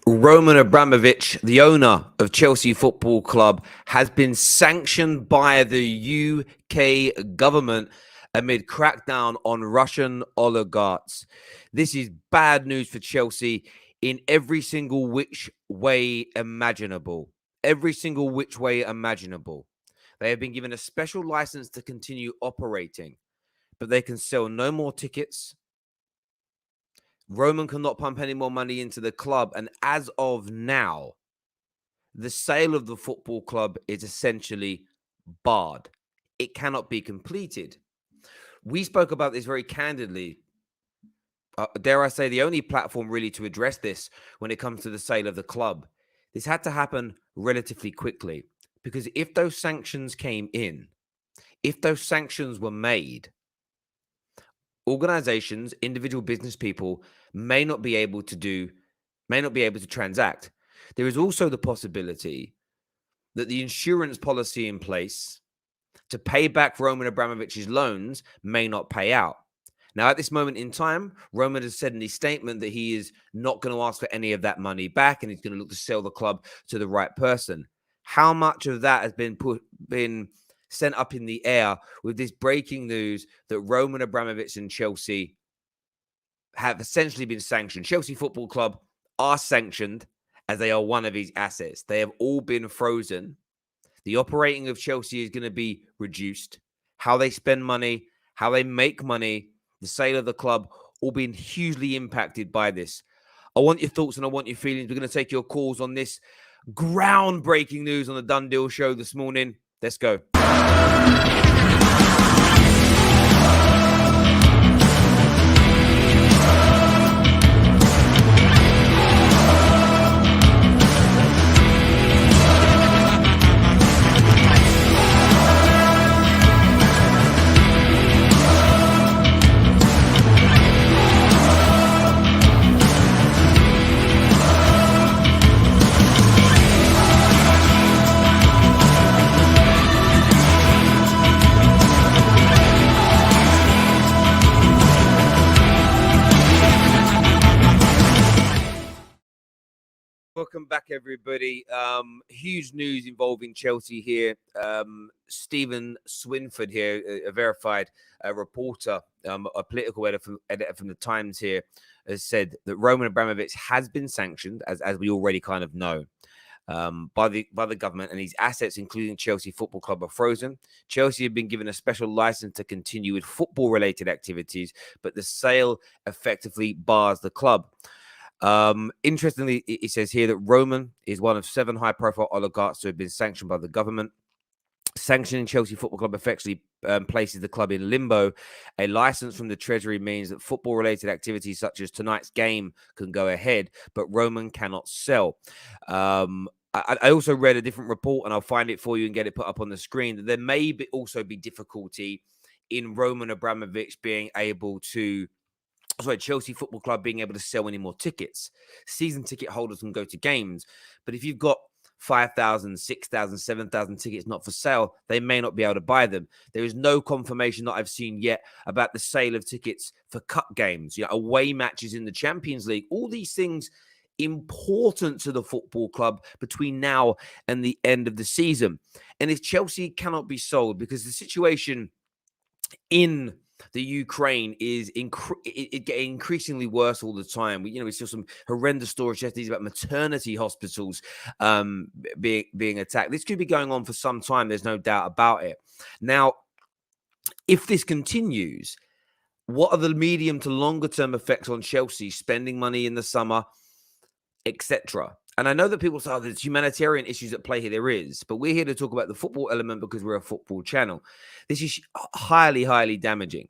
Roman Abramovich, the owner of Chelsea Football Club, has been sanctioned by the UK government amid crackdown on Russian oligarchs. This is bad news for Chelsea in every single which way imaginable. Every single which way imaginable. They have been given a special license to continue operating, but they can sell no more tickets. Roman cannot pump any more money into the club. And as of now, the sale of the football club is essentially barred. It cannot be completed. We spoke about this very candidly. Dare I say, the only platform really to address this when it comes to the sale of the club. This had to happen relatively quickly because if those sanctions came in, if those sanctions were made, organizations, individual business people may not be able to transact. There is also the possibility that the insurance policy in place to pay back Roman Abramovich's loans may not pay out. Now, at this moment in time, Roman has said in his statement that he is not going to ask for any of that money back and he's going to look to sell the club to the right person. How much of that has been sent up in the air with this breaking news that Roman Abramovich and Chelsea have essentially been sanctioned? Chelsea Football Club are sanctioned as they are one of his assets. They have all been frozen. The operating of Chelsea is going to be reduced. How they spend money, how they make money, the sale of the club, all being hugely impacted by this. I want your thoughts and I want your feelings. We're going to take your calls on this groundbreaking news on the Done Deal show this morning. Let's go. Welcome back, everybody. Huge news involving Chelsea here. Stephen Swinford here, a verified reporter, a political editor from the Times here, has said that Roman Abramovich has been sanctioned, as we already kind of know, by the government, and his assets, including Chelsea Football Club, are frozen. Chelsea have been given a special license to continue with football-related activities, but the sale effectively bars the club. Interestingly, it says here that Roman is one of 7 high-profile oligarchs who have been sanctioned by the government. Sanctioning Chelsea Football Club effectively places the club in limbo. A license from the Treasury means that football-related activities such as tonight's game can go ahead, but Roman cannot sell. I also read a different report, and I'll find it for you and get it put up on the screen, that there may also be difficulty in Roman Abramovich being able to Chelsea Football Club being able to sell any more tickets. Season ticket holders can go to games, but if you've got 5,000, 6,000, 7,000 tickets not for sale, they may not be able to buy them. There is no confirmation that I've seen yet about the sale of tickets for cup games, away matches in the Champions League. All these things important to the football club between now and the end of the season. And if Chelsea cannot be sold, because the situation in the Ukraine is getting increasingly worse all the time. We saw some horrendous stories yesterday about maternity hospitals being attacked. This could be going on for some time. There's no doubt about it. Now, if this continues, what are the medium to longer term effects on Chelsea spending money in the summer, etc.? And I know that people say, there's humanitarian issues at play here. There is. But we're here to talk about the football element because we're a football channel. This is highly, highly damaging.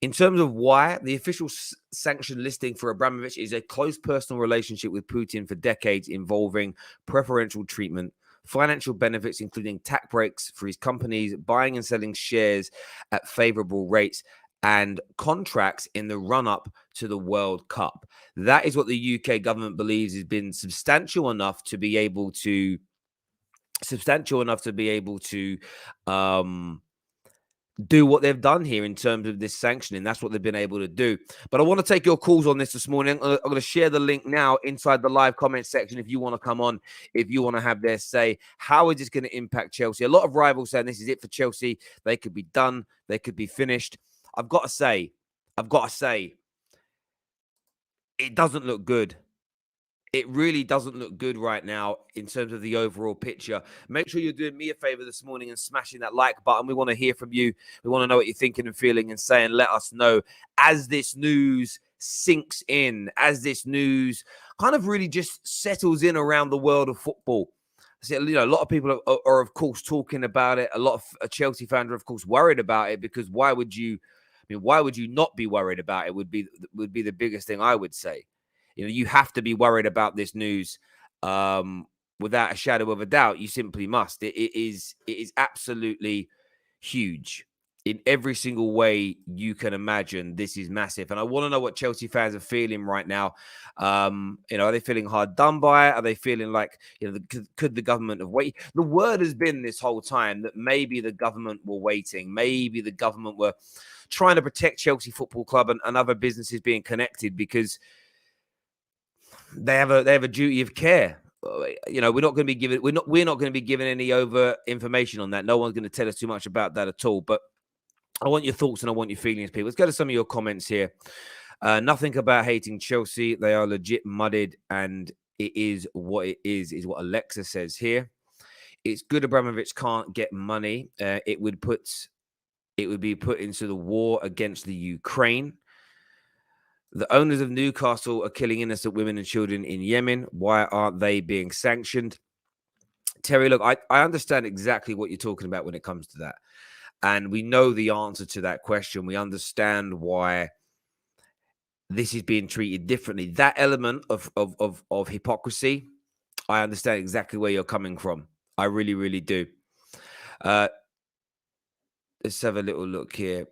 In terms of why, the official sanction listing for Abramovich is a close personal relationship with Putin for decades involving preferential treatment, financial benefits, including tax breaks for his companies, buying and selling shares at favorable rates, and contracts in the run-up to the World Cup. That is what the UK government believes has been substantial enough to be able to do what they've done here in terms of this sanctioning. That's what they've been able to do. But I want to take your calls on this morning. I'm going to share the link now inside the live comment section if you want to come on, if you want to have their say. How is this going to impact Chelsea? A lot of rivals saying this is it for Chelsea. They could be done. They could be finished. I've got to say, it doesn't look good. It really doesn't look good right now in terms of the overall picture. Make sure you're doing me a favor this morning and smashing that like button. We want to hear from you. We want to know what you're thinking and feeling and saying. Let us know as this news sinks in, as this news kind of really just settles in around the world of football. So, you know, a lot of people are of course, talking about it. A lot of Chelsea fans are, of course, worried about it because why would you not be worried about it would be the biggest thing I would say. You know, you have to be worried about this news without a shadow of a doubt. You simply must. It is absolutely huge in every single way you can imagine. This is massive. And I want to know what Chelsea fans are feeling right now. You know, are they feeling hard done by? Are they feeling like, you know, could the government have waited? The word has been this whole time that maybe the government were waiting. Maybe the government were trying to protect Chelsea Football Club and other businesses being connected because they have a duty of care. You know, we're not going to be given any over information on that. No one's going to tell us too much about that at all. But I want your thoughts and I want your feelings, people. Let's go to some of your comments here. Nothing about hating Chelsea. They are legit mudded, and it is what it is what Alexa says here. It's good Abramovich can't get money. It would be put into the war against the Ukraine. The owners of Newcastle are killing innocent women and children in Yemen. Why aren't they being sanctioned? Terry, look, I understand exactly what you're talking about when it comes to that. And we know the answer to that question. We understand why this is being treated differently. That element of hypocrisy, I understand exactly where you're coming from. I really, really do. Let's have a little look here.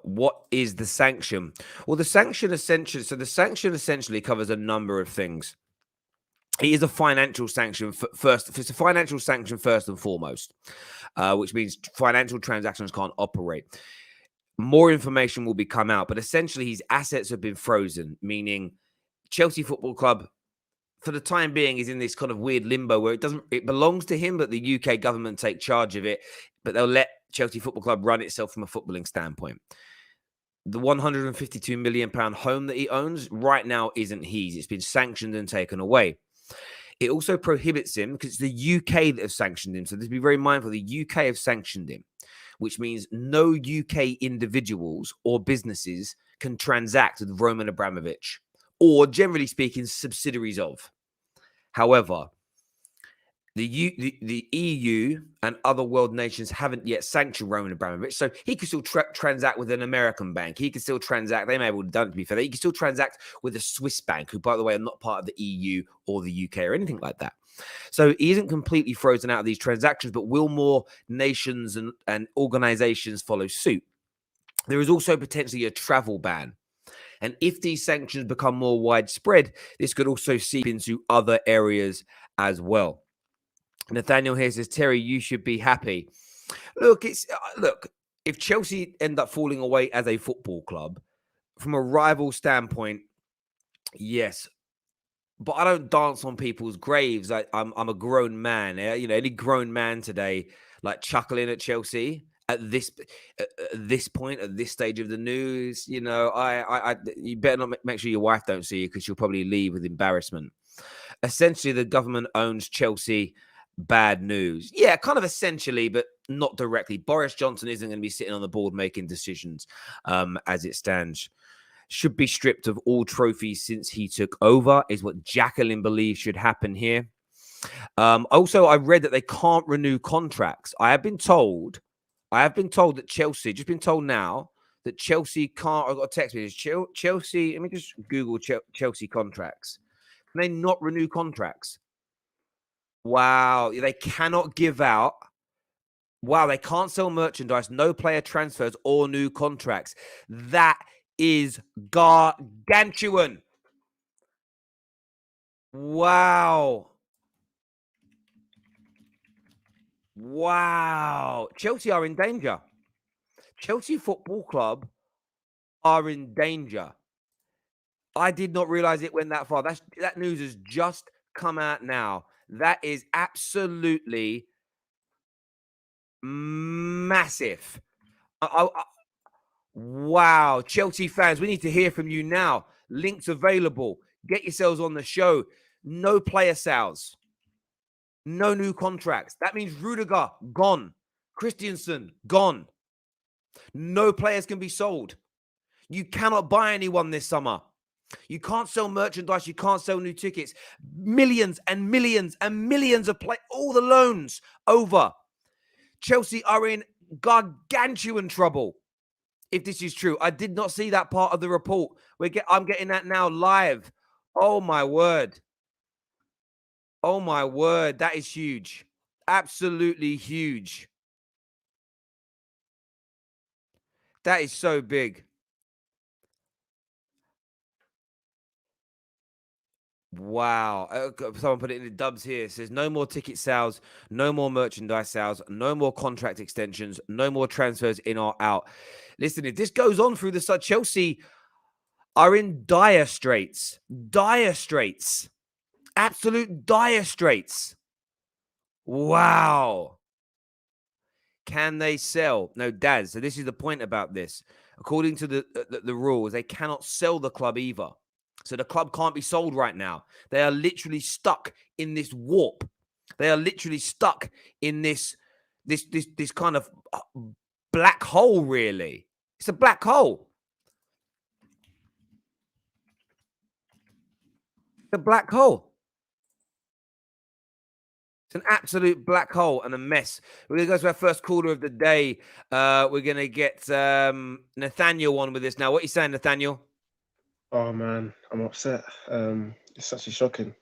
What is the sanction? Well, the sanction essentially covers a number of things. It is a financial sanction first. It's a financial sanction first and foremost, which means financial transactions can't operate. More information will be come out, but essentially his assets have been frozen, meaning Chelsea Football Club, for the time being, is in this kind of weird limbo where it belongs to him, but the UK government take charge of it, but they'll let Chelsea Football Club run itself from a footballing standpoint. The £152 million home that he owns right now isn't his. It's been sanctioned and taken away. It also prohibits him, because it's the UK that have sanctioned him. So let's be very mindful. The UK have sanctioned him, which means no UK individuals or businesses can transact with Roman Abramovich, or generally speaking, subsidiaries of. However, the EU and other world nations haven't yet sanctioned Roman Abramovich, so he can still transact with an American bank. He can still transact. They may have done it, to be fair. He can still transact with a Swiss bank, who, by the way, are not part of the EU or the UK or anything like that. So he isn't completely frozen out of these transactions, but will more nations and organizations follow suit? There is also potentially a travel ban. And if these sanctions become more widespread, this could also seep into other areas as well. Nathaniel here says, Terry, you should be happy. Look, if Chelsea end up falling away as a football club, from a rival standpoint, yes. But I don't dance on people's graves. I'm a grown man. You know, any grown man today, like, chuckling at Chelsea at this point, at this stage of the news, you know, you better not make sure your wife don't see you, because she'll probably leave with embarrassment. Essentially, the government owns Chelsea. Bad news. Yeah, kind of essentially, but not directly. Boris Johnson isn't going to be sitting on the board making decisions as it stands. Should be stripped of all trophies since he took over, is what Jacqueline believes should happen here. Also, I read that they can't renew contracts. I have been told that Chelsea, just been told now, that Chelsea can't. I got a text message. Chelsea, let me just Google Chelsea contracts. Can they not renew contracts? Wow, they cannot give out. Wow, they can't sell merchandise, no player transfers or new contracts. That is gargantuan. Wow. Wow. Chelsea are in danger. Chelsea Football Club are in danger. I did not realize it went that far. That news has just come out now. That is absolutely massive. Wow. Chelsea fans, we need to hear from you now. Links available. Get yourselves on the show. No player sales. No new contracts. That means Rudiger, gone. Christensen, gone. No players can be sold. You cannot buy anyone this summer. You can't sell merchandise. You can't sell new tickets. Millions and millions and millions of all the loans over. Chelsea are in gargantuan trouble. If this is true, I did not see that part of the report. I'm getting that now live. Oh my word. Oh my word. That is huge. Absolutely huge. That is so big. Wow. Someone put it in the dubs here. It says no more ticket sales, no more merchandise sales, no more contract extensions, no more transfers in or out. Listen, if this goes on through the summer, Chelsea are in dire straits. Dire straits. Absolute dire straits. Wow. Can they sell? No, Daz. So this is the point about this. According to the rules, they cannot sell the club either. So the club can't be sold right now. They are literally stuck in this warp. They are literally stuck in this kind of black hole, really. It's a black hole. It's a black hole. It's an absolute black hole and a mess. We're going to go to our first caller of the day. We're going to get Nathaniel on with us now. What are you saying, Nathaniel? Oh man, I'm upset. It's actually shocking.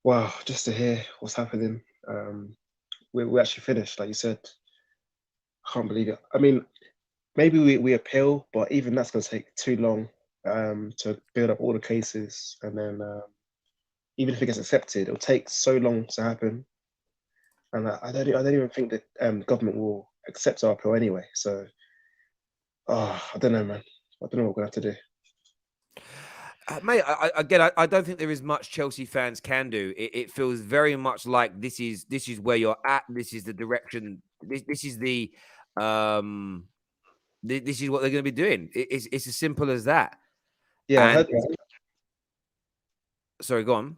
Wow, just to hear what's happening. We actually finished, like you said. I can't believe it. I mean, maybe we appeal, but even that's going to take too long to build up all the cases, and then even if it gets accepted, it'll take so long to happen. And I don't even think that the government will accept our appeal anyway. So, I don't know, man. I don't know what we're going to have to do. Mate, I don't think there is much Chelsea fans can do. It feels very much like this is where you're at. This is the direction. This is the this is what they're going to be doing. It's as simple as that. Yeah, And sorry, go on.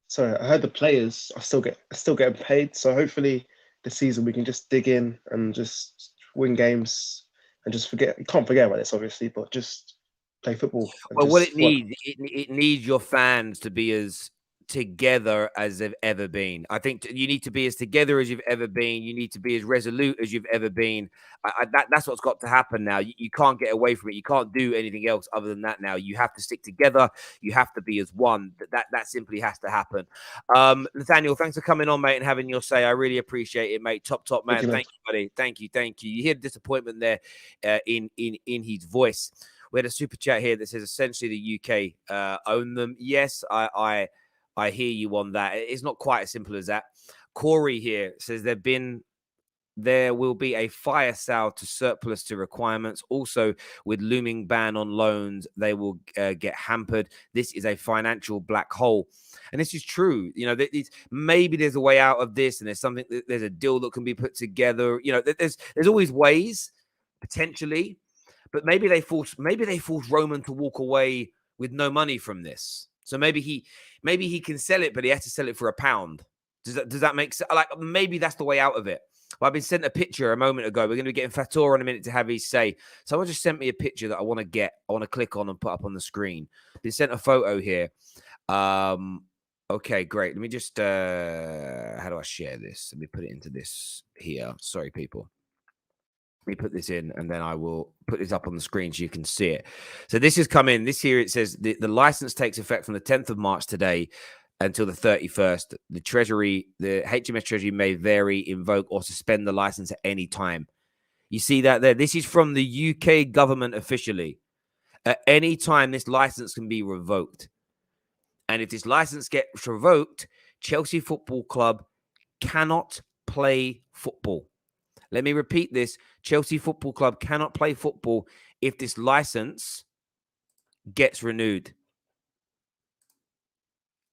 Sorry, I heard the players are still getting paid. So hopefully, this season we can just dig in and just win games and just forget. You can't forget about this, obviously, but just play football and Well, what just it needs, it needs your fans to be as together as they've ever been. I think you need to be as together as you've ever been. You need to be as resolute as you've ever been. That's what's got to happen now. You can't get away from it. You can't do anything else other than that now. You have to stick together. You have to be as one. That simply has to happen. Nathaniel, thanks for coming on, mate, and having your say. I really appreciate it, mate. Top man. Thank you, buddy. Thank you. You hear the disappointment there in his voice. We had a super chat here that says essentially the UK own them. Yes, I hear you on that. It's not quite as simple as that. Corey here says there will be a fire sale to surplus to requirements. Also, with looming ban on loans, they will get hampered. This is a financial black hole. And this is true. You know, maybe there's a way out of this, and there's a deal that can be put together. You know, there's always ways, potentially. But maybe they forced Roman to walk away with no money from this. So maybe he can sell it, but he has to sell it for £1. Does that make sense? Like maybe that's the way out of it. Well, I've been sent a picture a moment ago. We're going to be getting Fator in a minute to have his say. Someone just sent me a picture that I want to click on and put up on the screen. They sent a photo here. Okay, great. Let me just how do I share this? Let me put it into this here. Sorry, people. Let me put this in and then I will put this up on the screen so you can see it. So this has come in. This here, it says the license takes effect from the 10th of March today until the 31st. The HMS Treasury may vary, invoke, or suspend the license at any time. You see that there? This is from the UK government officially. At any time, this license can be revoked. And if this license gets revoked, Chelsea Football Club cannot play football. Let me repeat this. Chelsea Football Club cannot play football if this license gets renewed.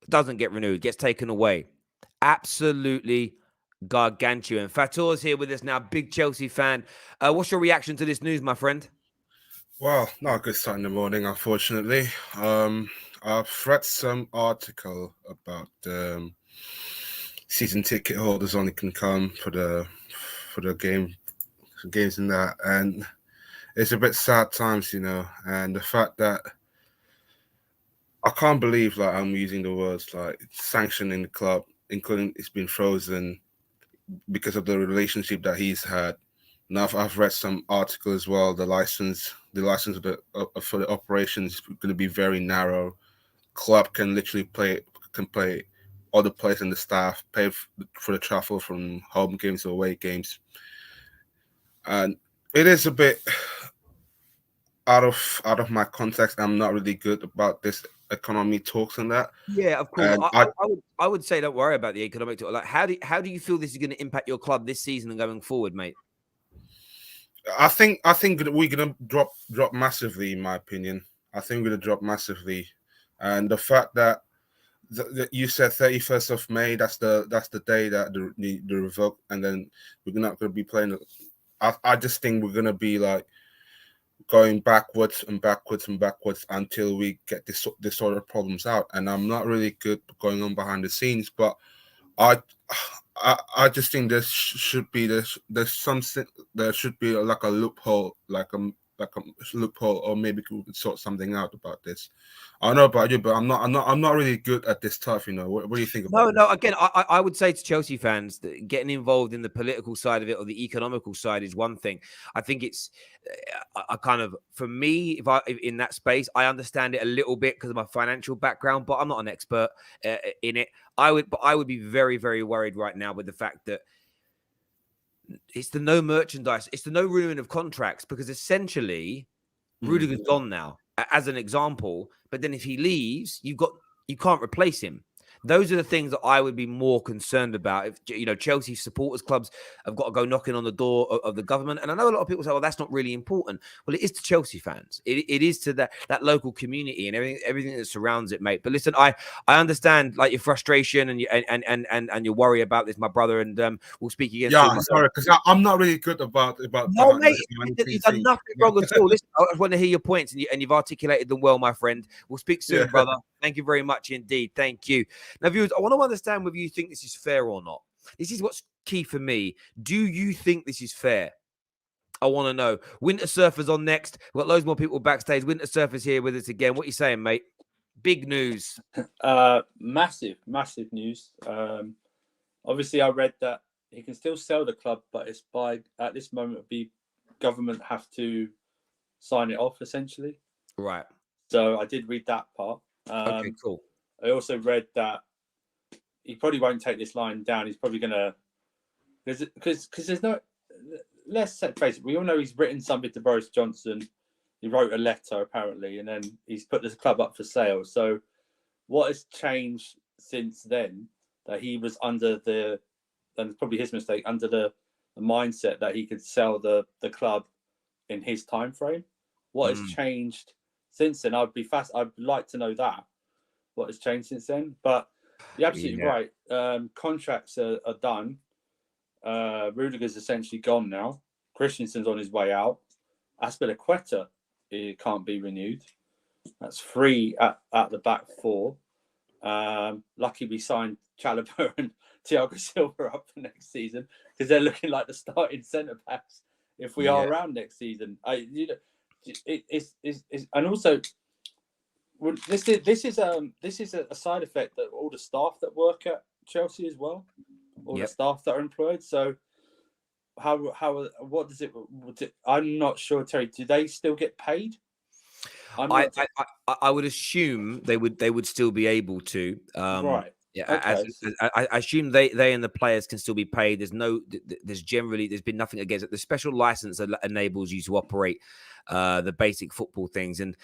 Doesn't get renewed, gets taken away. Absolutely gargantuan. Fator's here with us now, big Chelsea fan. What's your reaction to this news, my friend? Well, not a good start in the morning, unfortunately. I've read some article about season ticket holders only can come for the games and that, and it's a bit sad times, and the fact that I can't believe like I'm using the words like sanctioning the club, including it's been frozen because of the relationship that he's had. Now I've read some article as well. The license for the operation is going to be very narrow. Club can literally play other players and the staff, pay for the travel from home games to away games, and it is a bit out of my context. I'm not really good about this economy talks and that. Yeah, of course. And I would say don't worry about the economic talk. Like, how do you feel this is going to impact your club this season and going forward, mate? I think we're gonna drop massively, in my opinion. I think we're gonna drop massively, and the fact that you said 31st of May, that's the day that the revoke, and then we're not gonna be playing. I just think we're gonna be like going backwards and backwards and backwards until we get this sort of problems out. And I'm not really good going on behind the scenes, but I just think there should be like a loophole, like a loophole, or maybe we could sort something out about this. I don't know about you, but I'm not really good at this stuff. What do you think about No. Again, I would say to Chelsea fans that getting involved in the political side of it or the economical side is one thing. I think it's I kind of, for me, if in that space, I understand it a little bit because of my financial background, but I'm not an expert in it. I would be very, very worried right now with the fact that it's the no merchandise, it's the no renewing of contracts, because essentially Rudiger's gone now, as an example. But then if he leaves, you can't replace him. Those are the things that I would be more concerned about. If Chelsea supporters clubs have got to go knocking on the door of the government, and I know a lot of people say, "Well, that's not really important." Well, it is to Chelsea fans. It is to that local community and everything that surrounds it, mate. But listen, I understand like your frustration and your worry about this, my brother. And we'll speak again. Yeah, soon, sorry, because I'm not really good about. No, mate, you've done nothing wrong at all. Listen, I want to hear your points, and you've articulated them well, my friend. We'll speak soon, brother. Thank you very much indeed. Thank you. Now, viewers, I want to understand whether you think this is fair or not. This is what's key for me. Do you think this is fair? I want to know. Winter Surfer's on next. We've got loads more people backstage. Winter Surfer's here with us again. What are you saying, mate? Big news. Massive news. Obviously, I read that he can still sell the club, but it's at this moment, government have to sign it off, essentially. Right. So I did read that part. Okay, cool. I also read that he probably won't take this line down. He's probably going to, because there's no, let's face it, we all know he's written something to Boris Johnson. He wrote a letter apparently, and then he's put this club up for sale. So what has changed since then that he was under and probably his mistake, under the mindset that he could sell the club in his time frame? What has changed since then? I'd like to know that. What has changed since then? But you're absolutely right. Contracts are done. Rudiger's essentially gone now. Christensen's on his way out. Aspilicueta can't be renewed. That's 3 at the back 4. Lucky we signed Chalobah and Thiago Silva up for next season, because they're looking like the starting centre backs if we are around next season. And also, this is a side effect that all the staff that work at Chelsea as well, all the staff that are employed. So what does it? I'm not sure, Terry. Do they still get paid? I would assume they would still be able to. Right. Yeah, okay. I assume they and the players can still be paid. There's been nothing against it. The special license that enables you to operate the basic football things, and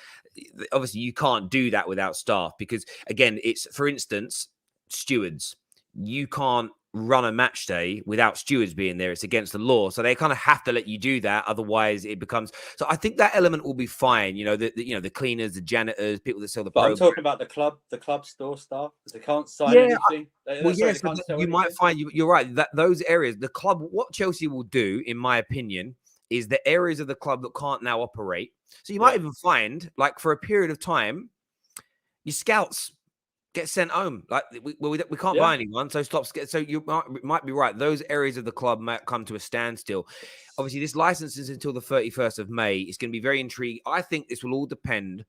obviously you can't do that without staff, because again, it's, for instance, stewards. You can't run a match day without stewards being there. It's against the law. So they kind of have to let you do that. Otherwise it becomes, so I think that element will be fine. You know, the cleaners, the janitors, people that sell the But program. I'm talking about the club store staff. They can't sign Yeah, anything. Yes, you might find, you're right, that those areas, the club, what Chelsea will do, in my opinion, is the areas of the club that can't now operate. So you might even find, like, for a period of time, your scouts get sent home. Like, we can't buy anyone, so stop. So you might be right. Those areas of the club might come to a standstill. Obviously, this license is until the 31st of May. It's going to be very intriguing. I think this will all depend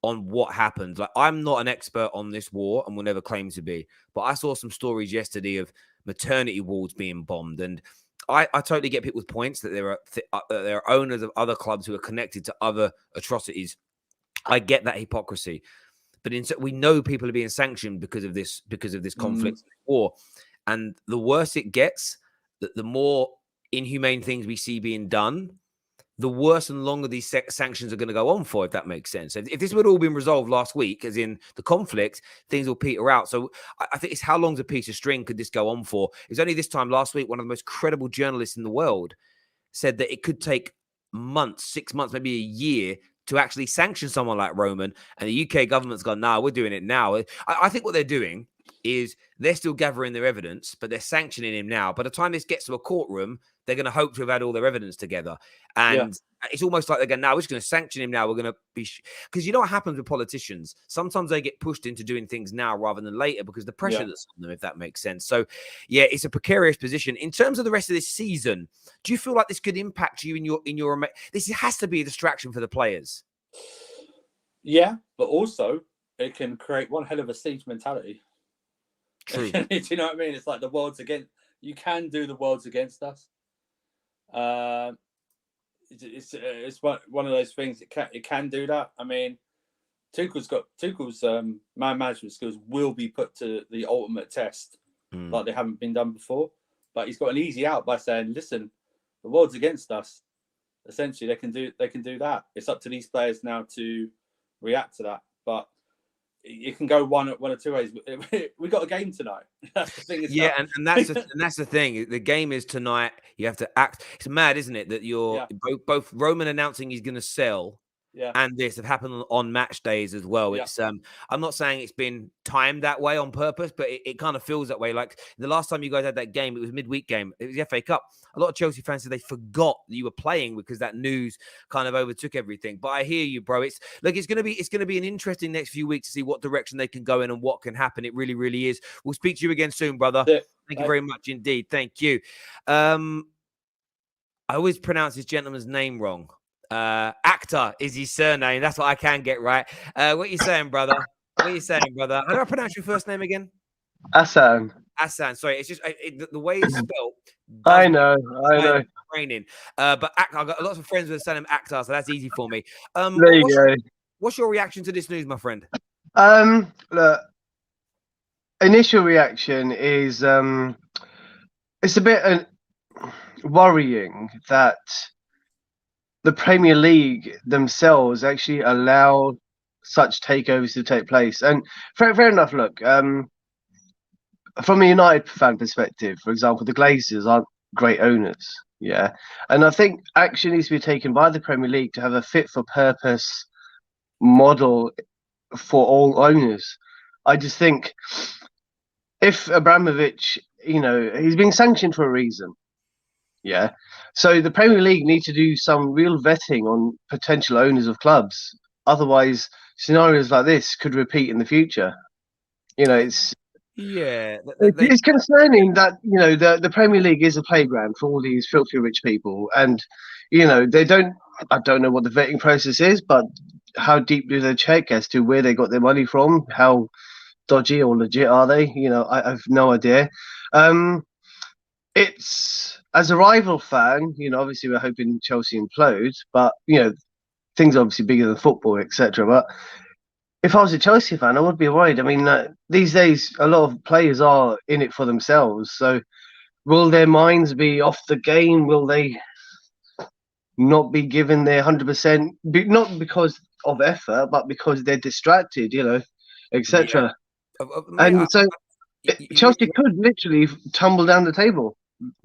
on what happens. Like, I'm not an expert on this war and will never claim to be, but I saw some stories yesterday of maternity wards being bombed, and I totally get people's points that there are owners of other clubs who are connected to other atrocities. I get that hypocrisy, but we know people are being sanctioned because of this conflict war, and the worse it gets, the more inhumane things we see being done, the worse and longer these sanctions are going to go on for, if that makes sense. If this would all been resolved last week, as in the conflict, things will peter out. So I think it's how long's a piece of string could this go on for? It was only this time last week, one of the most credible journalists in the world said that it could take months, 6 months, maybe a year to actually sanction someone like Roman. And the UK government's gone, nah, we're doing it now. I think what they're doing is they're still gathering their evidence, but they're sanctioning him now. By the time this gets to a courtroom, they're going to hope to have had all their evidence together. And it's almost like they're going, now we're just going to sanction him now. We're going to be... Because you know what happens with politicians? Sometimes they get pushed into doing things now rather than later because the pressure that's on them, if that makes sense. So, yeah, it's a precarious position. In terms of the rest of this season, do you feel like this could impact you in your... This has to be a distraction for the players. Yeah, but also it can create one hell of a siege mentality. True. Do you know what I mean? It's like the world's against... You can do the world's against us. It's one of those things. It can do that. I mean, Tuchel's man management skills will be put to the ultimate test, like they haven't been done before. But he's got an easy out by saying, "Listen, the world's against us." Essentially, they can do that. It's up to these players now to react to that. But it can go one or two ways. We got a game tonight. That's the thing. And that's the thing. The game is tonight. You have to act. It's mad, isn't it, that you're both Roman announcing he's going to sell, and this have happened on match days as well. It's I'm not saying it's been timed that way on purpose, but it kind of feels that way. Like the last time you guys had that game, it was a midweek game. It was the FA Cup. A lot of Chelsea fans said they forgot that you were playing because that news kind of overtook everything. But I hear you, bro. It's gonna be an interesting next few weeks to see what direction they can go in and what can happen. It really, really is. We'll speak to you again soon, brother. Thank you very much indeed. Thank you. I always pronounce this gentleman's name wrong. Actor is his surname. That's what I can get right. What are you saying, brother? How do I pronounce your first name again? Hassan. Sorry, it's just the way it's spelled. I know. Training. But I've got lots of friends with the surname Actor, so that's easy for me. There you go. What's your reaction to this news, my friend? Look, initial reaction is it's a bit worrying that the Premier League themselves actually allow such takeovers to take place. And fair enough, look, from a United fan perspective, for example, the Glazers aren't great owners, and I think action needs to be taken by the Premier League to have a fit-for-purpose model for all owners. I just think if Abramovich, he's being sanctioned for a reason, so the Premier League need to do some real vetting on potential owners of clubs. Otherwise, scenarios like this could repeat in the future. It's concerning that the Premier League is a playground for all these filthy rich people, and they don't. I don't know what the vetting process is, but how deep do they check as to where they got their money from? How dodgy or legit are they? I have no idea. It's, as a rival fan, obviously we're hoping Chelsea implodes, but things are obviously bigger than football, etc. But if I was a Chelsea fan, I would be worried. I mean, these days a lot of players are in it for themselves. So will their minds be off the game? Will they not be given their 100%? Not because of effort, but because they're distracted, etc. And so Chelsea could literally tumble down the table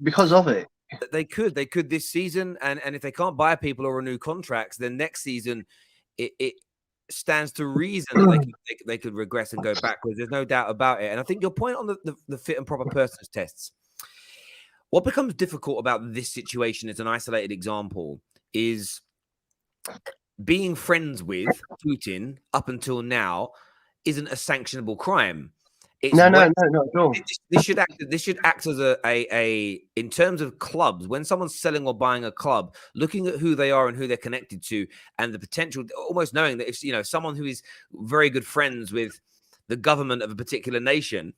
because of it. They could this season, and if they can't buy people or renew contracts, then next season it stands to reason that they could regress and go backwards. There's no doubt about it. And I think your point on the fit and proper persons tests, what becomes difficult about this situation as an isolated example is being friends with Putin up until now isn't a sanctionable crime. No, not at all. This should act as a in terms of clubs. When someone's selling or buying a club, looking at who they are and who they're connected to, and the potential, almost knowing that if someone who is very good friends with the government of a particular nation,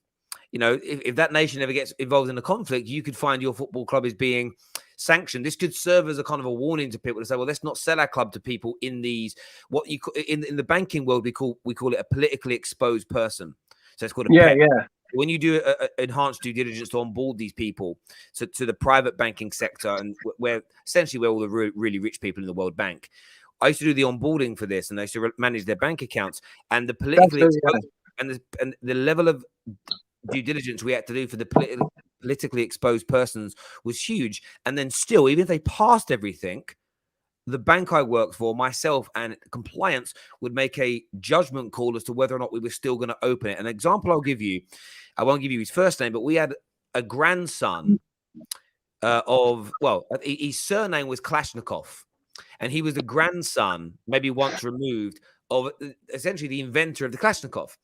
if that nation ever gets involved in a conflict, you could find your football club is being sanctioned. This could serve as a kind of a warning to people to say, well, let's not sell our club to people in these what you in the banking world we call it a politically exposed person. So it's called a PEP. When you do enhanced due diligence to onboard these people to the private banking sector, and where all the really rich people in the world bank, I used to do the onboarding for this, and I used to manage their bank accounts. And the politically exposed, and the level of due diligence we had to do for the politically exposed persons was huge. And then still, even if they passed everything, the bank I worked for, myself and compliance would make a judgment call as to whether or not we were still going to open it. An example I'll give you, I won't give you his first name, but we had a grandson his surname was Kalashnikov, and he was the grandson, maybe once removed, of essentially the inventor of the Kalashnikov.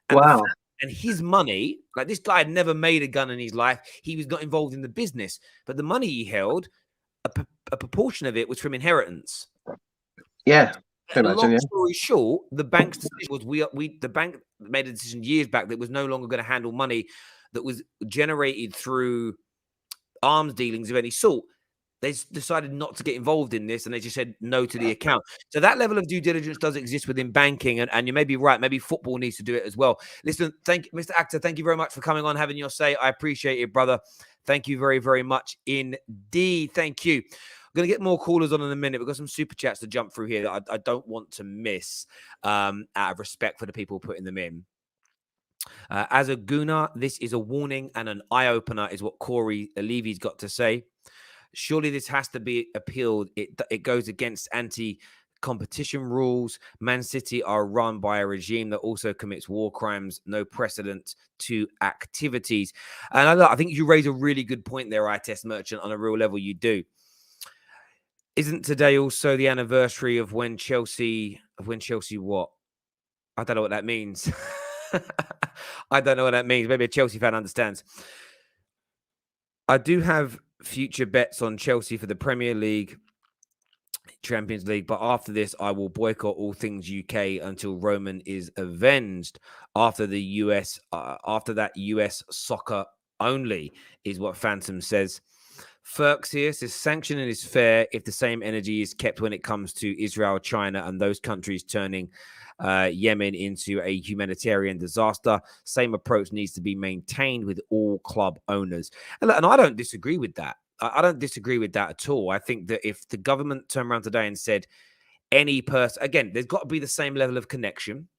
And wow. And his money, like this guy had never made a gun in his life. He was not involved in the business, but the money he held, a proportion of it was from inheritance. Yeah. Long story short, the bank's decision was the bank made a decision years back that it was no longer going to handle money that was generated through arms dealings of any sort. They decided not to get involved in this, and they just said no to the account. So that level of due diligence does exist within banking, and you may be right. Maybe football needs to do it as well. Listen, thank you, Mr. Actor. Thank you very much for coming on, having your say. I appreciate it, brother. Thank you very, very much indeed. Thank you. I'm going to get more callers on in a minute. We've got some super chats to jump through here that I don't want to miss out of respect for the people putting them in. As a Gooner, this is a warning and an eye-opener is what Corey Levy's got to say. Surely this has to be appealed. It goes against anti-competition rules. Man City are run by a regime that also commits war crimes. No precedent to activities. And I think you raise a really good point there, I-Test Merchant, on a real level. You do. Isn't today also the anniversary of when Chelsea what? I don't know what that means. I don't know what that means. Maybe a Chelsea fan understands. I do have future bets on Chelsea for the Premier League, Champions League, but after this, I will boycott all things UK until Roman is avenged. After that, US soccer only is what Phantom says. Ferks here says sanctioning is fair if the same energy is kept when it comes to Israel, China, and those countries turning Yemen into a humanitarian disaster. Same approach needs to be maintained with all club owners. And I don't disagree with that. I don't disagree with that at all. I think that if the government turned around today and said any person, again, there's got to be the same level of connection,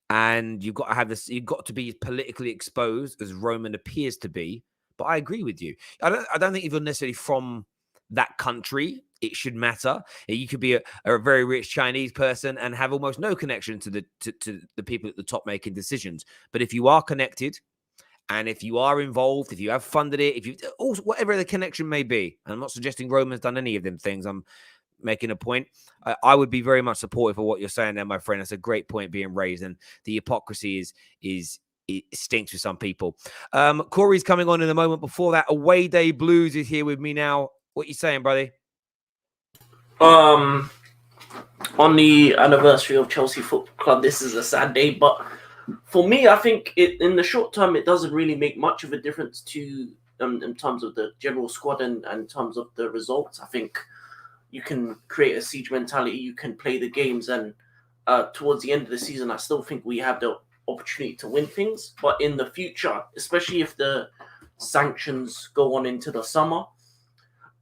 and you've got to have this, you've got to be politically exposed as Roman appears to be. But I agree with you. I don't think even necessarily from that country it should matter. You could be a very rich Chinese person and have almost no connection to the people at the top making decisions. But if you are connected, and if you are involved, if you have funded it, if you also whatever the connection may be, and I'm not suggesting Roman's done any of them things. I'm making a point. I would be very much supportive of what you're saying there, my friend. That's a great point being raised, and the hypocrisy it stinks with some people. Corey's coming on in a moment. Before that, Away Day Blues is here with me now. What you saying, buddy? On the anniversary of Chelsea Football Club, this is a sad day, but for me, I think in the short term, it doesn't really make much of a difference to in terms of the general squad and in terms of the results. I think you can create a siege mentality, you can play the games, and towards the end of the season, I still think we have the opportunity to win things. But in the future, especially if the sanctions go on into the summer,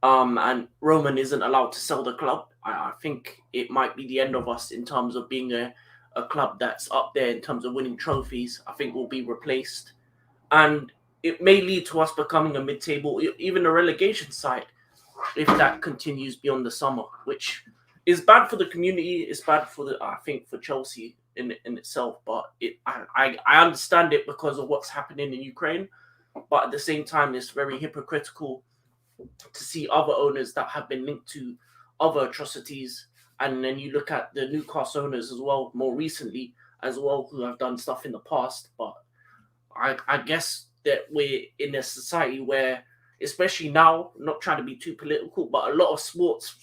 and Roman isn't allowed to sell the club, I think it might be the end of us in terms of being a club that's up there in terms of winning trophies. I think we'll be replaced. and it may lead to us becoming a mid-table, even a relegation side, if that continues beyond the summer, which is bad for the community. It's bad for I think for Chelsea in itself, but I understand it because of what's happening in Ukraine, but at the same time, it's very hypocritical to see other owners that have been linked to other atrocities. And then you look at the Newcastle owners as well, more recently as well, who have done stuff in the past. But I guess that we're in a society where, especially now, not trying to be too political, but a lot of sports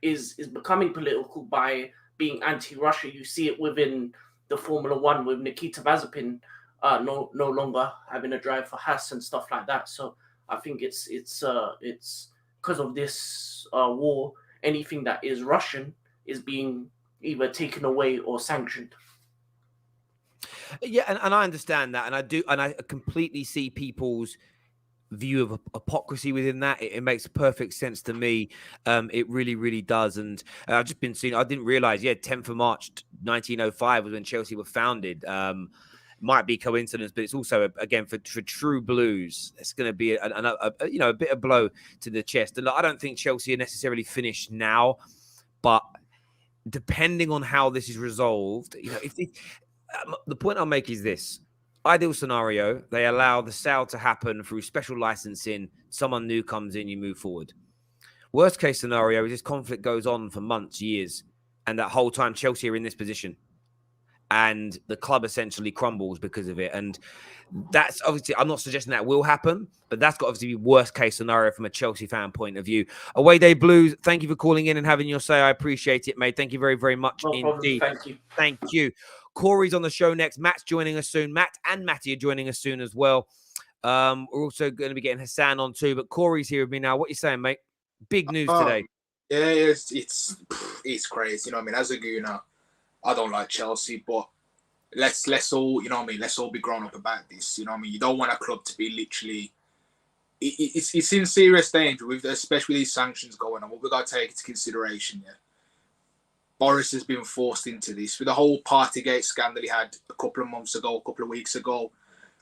is becoming political by being anti-Russia. You see it within the Formula One with Nikita Mazepin no longer having a drive for Haas and stuff like that. So I think it's because of this war. Anything that is Russian is being either taken away or sanctioned. Yeah, and I understand that, and I completely see people's view of hypocrisy within that. It makes perfect sense to me. It really, really does. And I've just been seeing. I didn't realize. 10th of March, 1905 was when Chelsea were founded. Might be coincidence, but it's also again for true blues. It's going to be a bit of blow to the chest. And I don't think Chelsea are necessarily finished now, but depending on how this is resolved, the point I'll make is this: ideal scenario, they allow the sale to happen through special licensing. Someone new comes in, you move forward. Worst case scenario is this conflict goes on for months, years, and that whole time Chelsea are in this position. And the club essentially crumbles because of it. And that's obviously, I'm not suggesting that will happen, but that's got obviously be worst case scenario from a Chelsea fan point of view. Away Day Blues, thank you for calling in and having your say. I appreciate it, mate. Thank you very, very much indeed. Thank you. Thank you. Corey's on the show next. Matt's joining us soon. Matt and Matty are joining us soon as well. We're also going to be getting Hassan on too, but Corey's here with me now. What are you saying, mate? Big news today. Yeah, it's crazy. You know what I mean? As a gooner, I don't like Chelsea, but let's all, you know what I mean, let's all be grown up about this. You know what I mean? You don't want a club to be literally it's in serious danger with especially these sanctions going on. What we've got to take into consideration, yeah. Boris has been forced into this with the whole Partygate scandal he had a couple of weeks ago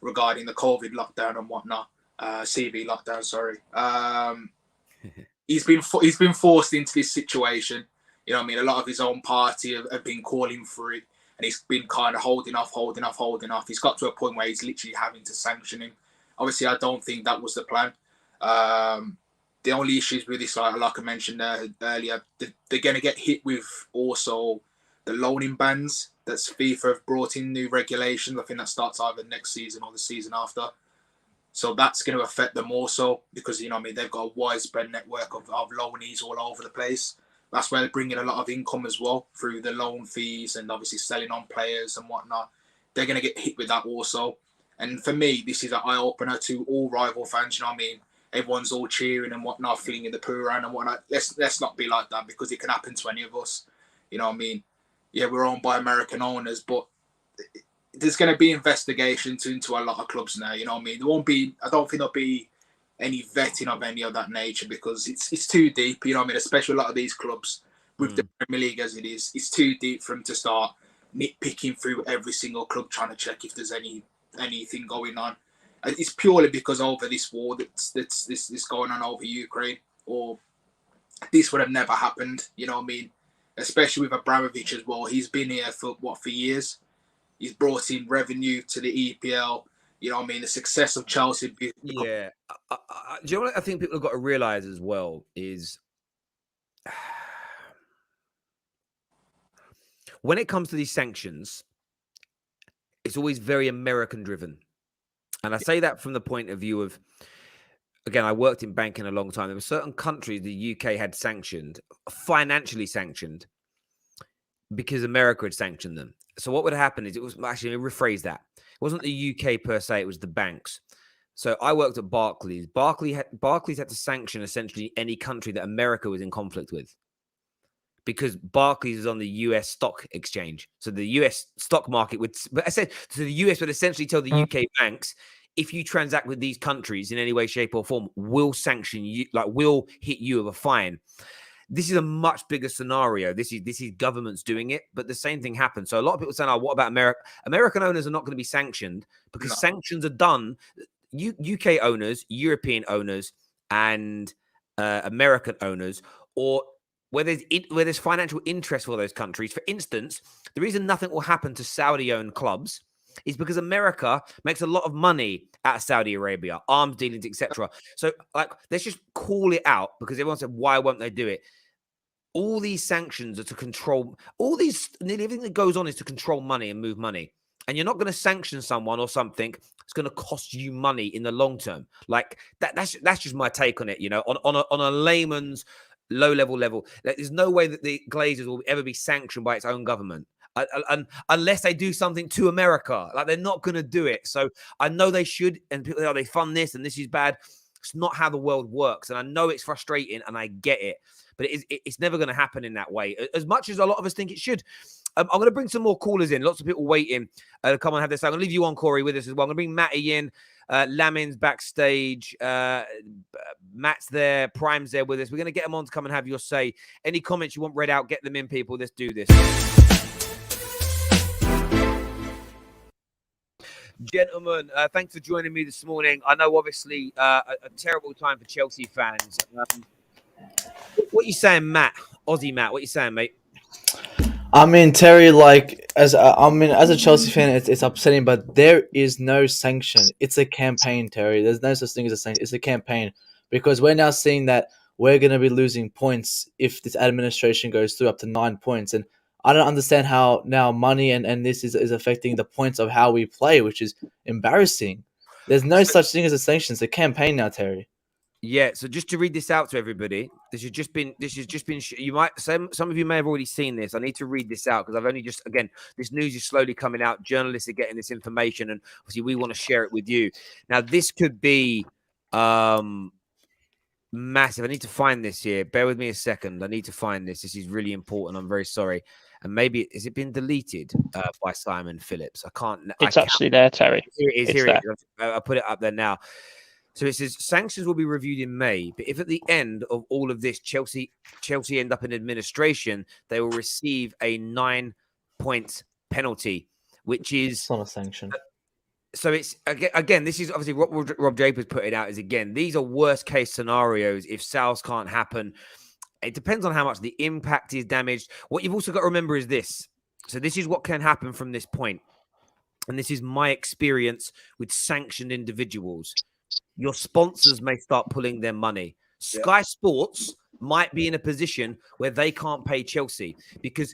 regarding the COVID lockdown and whatnot, CV lockdown, sorry. He's been forced into this situation. You know what I mean? A lot of his own party have been calling for it, and he's been kind of holding off. He's got to a point where he's literally having to sanction him. Obviously, I don't think that was the plan. The only issues with this, like I mentioned earlier, they're going to get hit with also the loaning bans. That's FIFA have brought in new regulations. I think that starts either next season or the season after. So that's going to affect them also because, you know what I mean, they've got a widespread network of loanees all over the place. That's where they're bringing a lot of income as well through the loan fees and obviously selling on players and whatnot. They're going to get hit with that also. And for me, this is an eye-opener to all rival fans, you know what I mean? Everyone's all cheering and whatnot, flinging the poo around and whatnot. Let's not be like that because it can happen to any of us. You know what I mean? Yeah, we're owned by American owners, but there's going to be investigations into a lot of clubs now. You know what I mean? There won't be. I don't think there'll be any vetting of any of that nature because it's too deep. You know what I mean? Especially a lot of these clubs with the Premier League as it is, it's too deep for them to start nitpicking through every single club trying to check if there's anything going on. It's purely because over this war that's going on over Ukraine, or this would have never happened. You know what I mean? Especially with Abramovich as well. He's been here for years. He's brought in revenue to the EPL. You know what I mean? The success of Chelsea. Yeah. Do you know what I think people have got to realize as well is when it comes to these sanctions, it's always very American driven. And I say that from the point of view of, again, I worked in banking a long time. There were certain countries the UK had sanctioned, financially sanctioned, because America had sanctioned them. So what would happen is, it was actually, let me rephrase that. It wasn't the UK per se, it was the banks. So I worked at Barclays. Barclays had to sanction essentially any country that America was in conflict with, because Barclays is on the US stock exchange. So the US stock market would, but I said, so the US would essentially tell the UK banks, if you transact with these countries in any way, shape or form, we'll sanction you, like we'll hit you with a fine. this is a much bigger scenario. This is governments doing it, but the same thing happens. So a lot of people saying, "Oh, what about America? American owners are not going to be sanctioned because sanctions are done. UK owners, European owners, and American owners, or where there's financial interest for those countries. For instance, the reason nothing will happen to Saudi-owned clubs is because America makes a lot of money out of Saudi Arabia, arms dealings, etc. So, like, let's just call it out because everyone said, "Why won't they do it?" All these sanctions are to control nearly everything that goes on is to control money and move money. And you're not going to sanction someone or something it's going to cost you money in the long term. Like that's just my take on it. On a layman's low level. Like, there's no way that the Glazers will ever be sanctioned by its own government. Unless they do something to America. Like, they're not going to do it. So I know they should, and people, they fund this and this is bad. It's not how the world works. And I know it's frustrating and I get it, but it's never going to happen in that way, as much as a lot of us think it should. I'm going to bring some more callers in. Lots of people waiting to come and have this. I'm going to leave you on, Corey, with us as well. I'm going to bring Matty in. Lamin's backstage. Matt's there. Prime's there with us. We're going to get them on to come and have your say. Any comments you want read out, get them in, people. Let's do this. Gentlemen, thanks for joining me this morning. I know, obviously, a terrible time for Chelsea fans. What are you saying, Matt? Aussie Matt, what are you saying, mate? I mean, Terry, as a Chelsea fan, it's upsetting, but there is no sanction. It's a campaign, Terry. There's no such thing as a sanction. It's a campaign, because we're now seeing that we're going to be losing points if this administration goes through, up to 9 points. And I don't understand how now money and this is affecting the points of how we play, which is embarrassing. There's no such thing as a sanction. It's a campaign now, Terry. Yeah, so just to read this out to everybody, this has just been. You might some of you may have already seen this. I need to read this out because I've only just, again, this news is slowly coming out. Journalists are getting this information, and obviously we want to share it with you. Now, this could be massive. I need to find this here. Bear with me a second. I need to find this. This is really important. I'm very sorry. And maybe has it been deleted by Simon Phillips? I can't. It's actually there, Terry. Here it is. Here it is. I'll put it up there now. So it says sanctions will be reviewed in May, but if at the end of all of this Chelsea end up in administration, they will receive a 9-point penalty, which is it's not a sanction. So it's again, this is obviously what Rob Japers put it out is, again, these are worst case scenarios if sales can't happen. It depends on how much the impact is damaged. What you've also got to remember is this. So this is what can happen from this point. And this is my experience with sanctioned individuals. Your sponsors may start pulling their money. Sky Sports might be in a position where they can't pay Chelsea because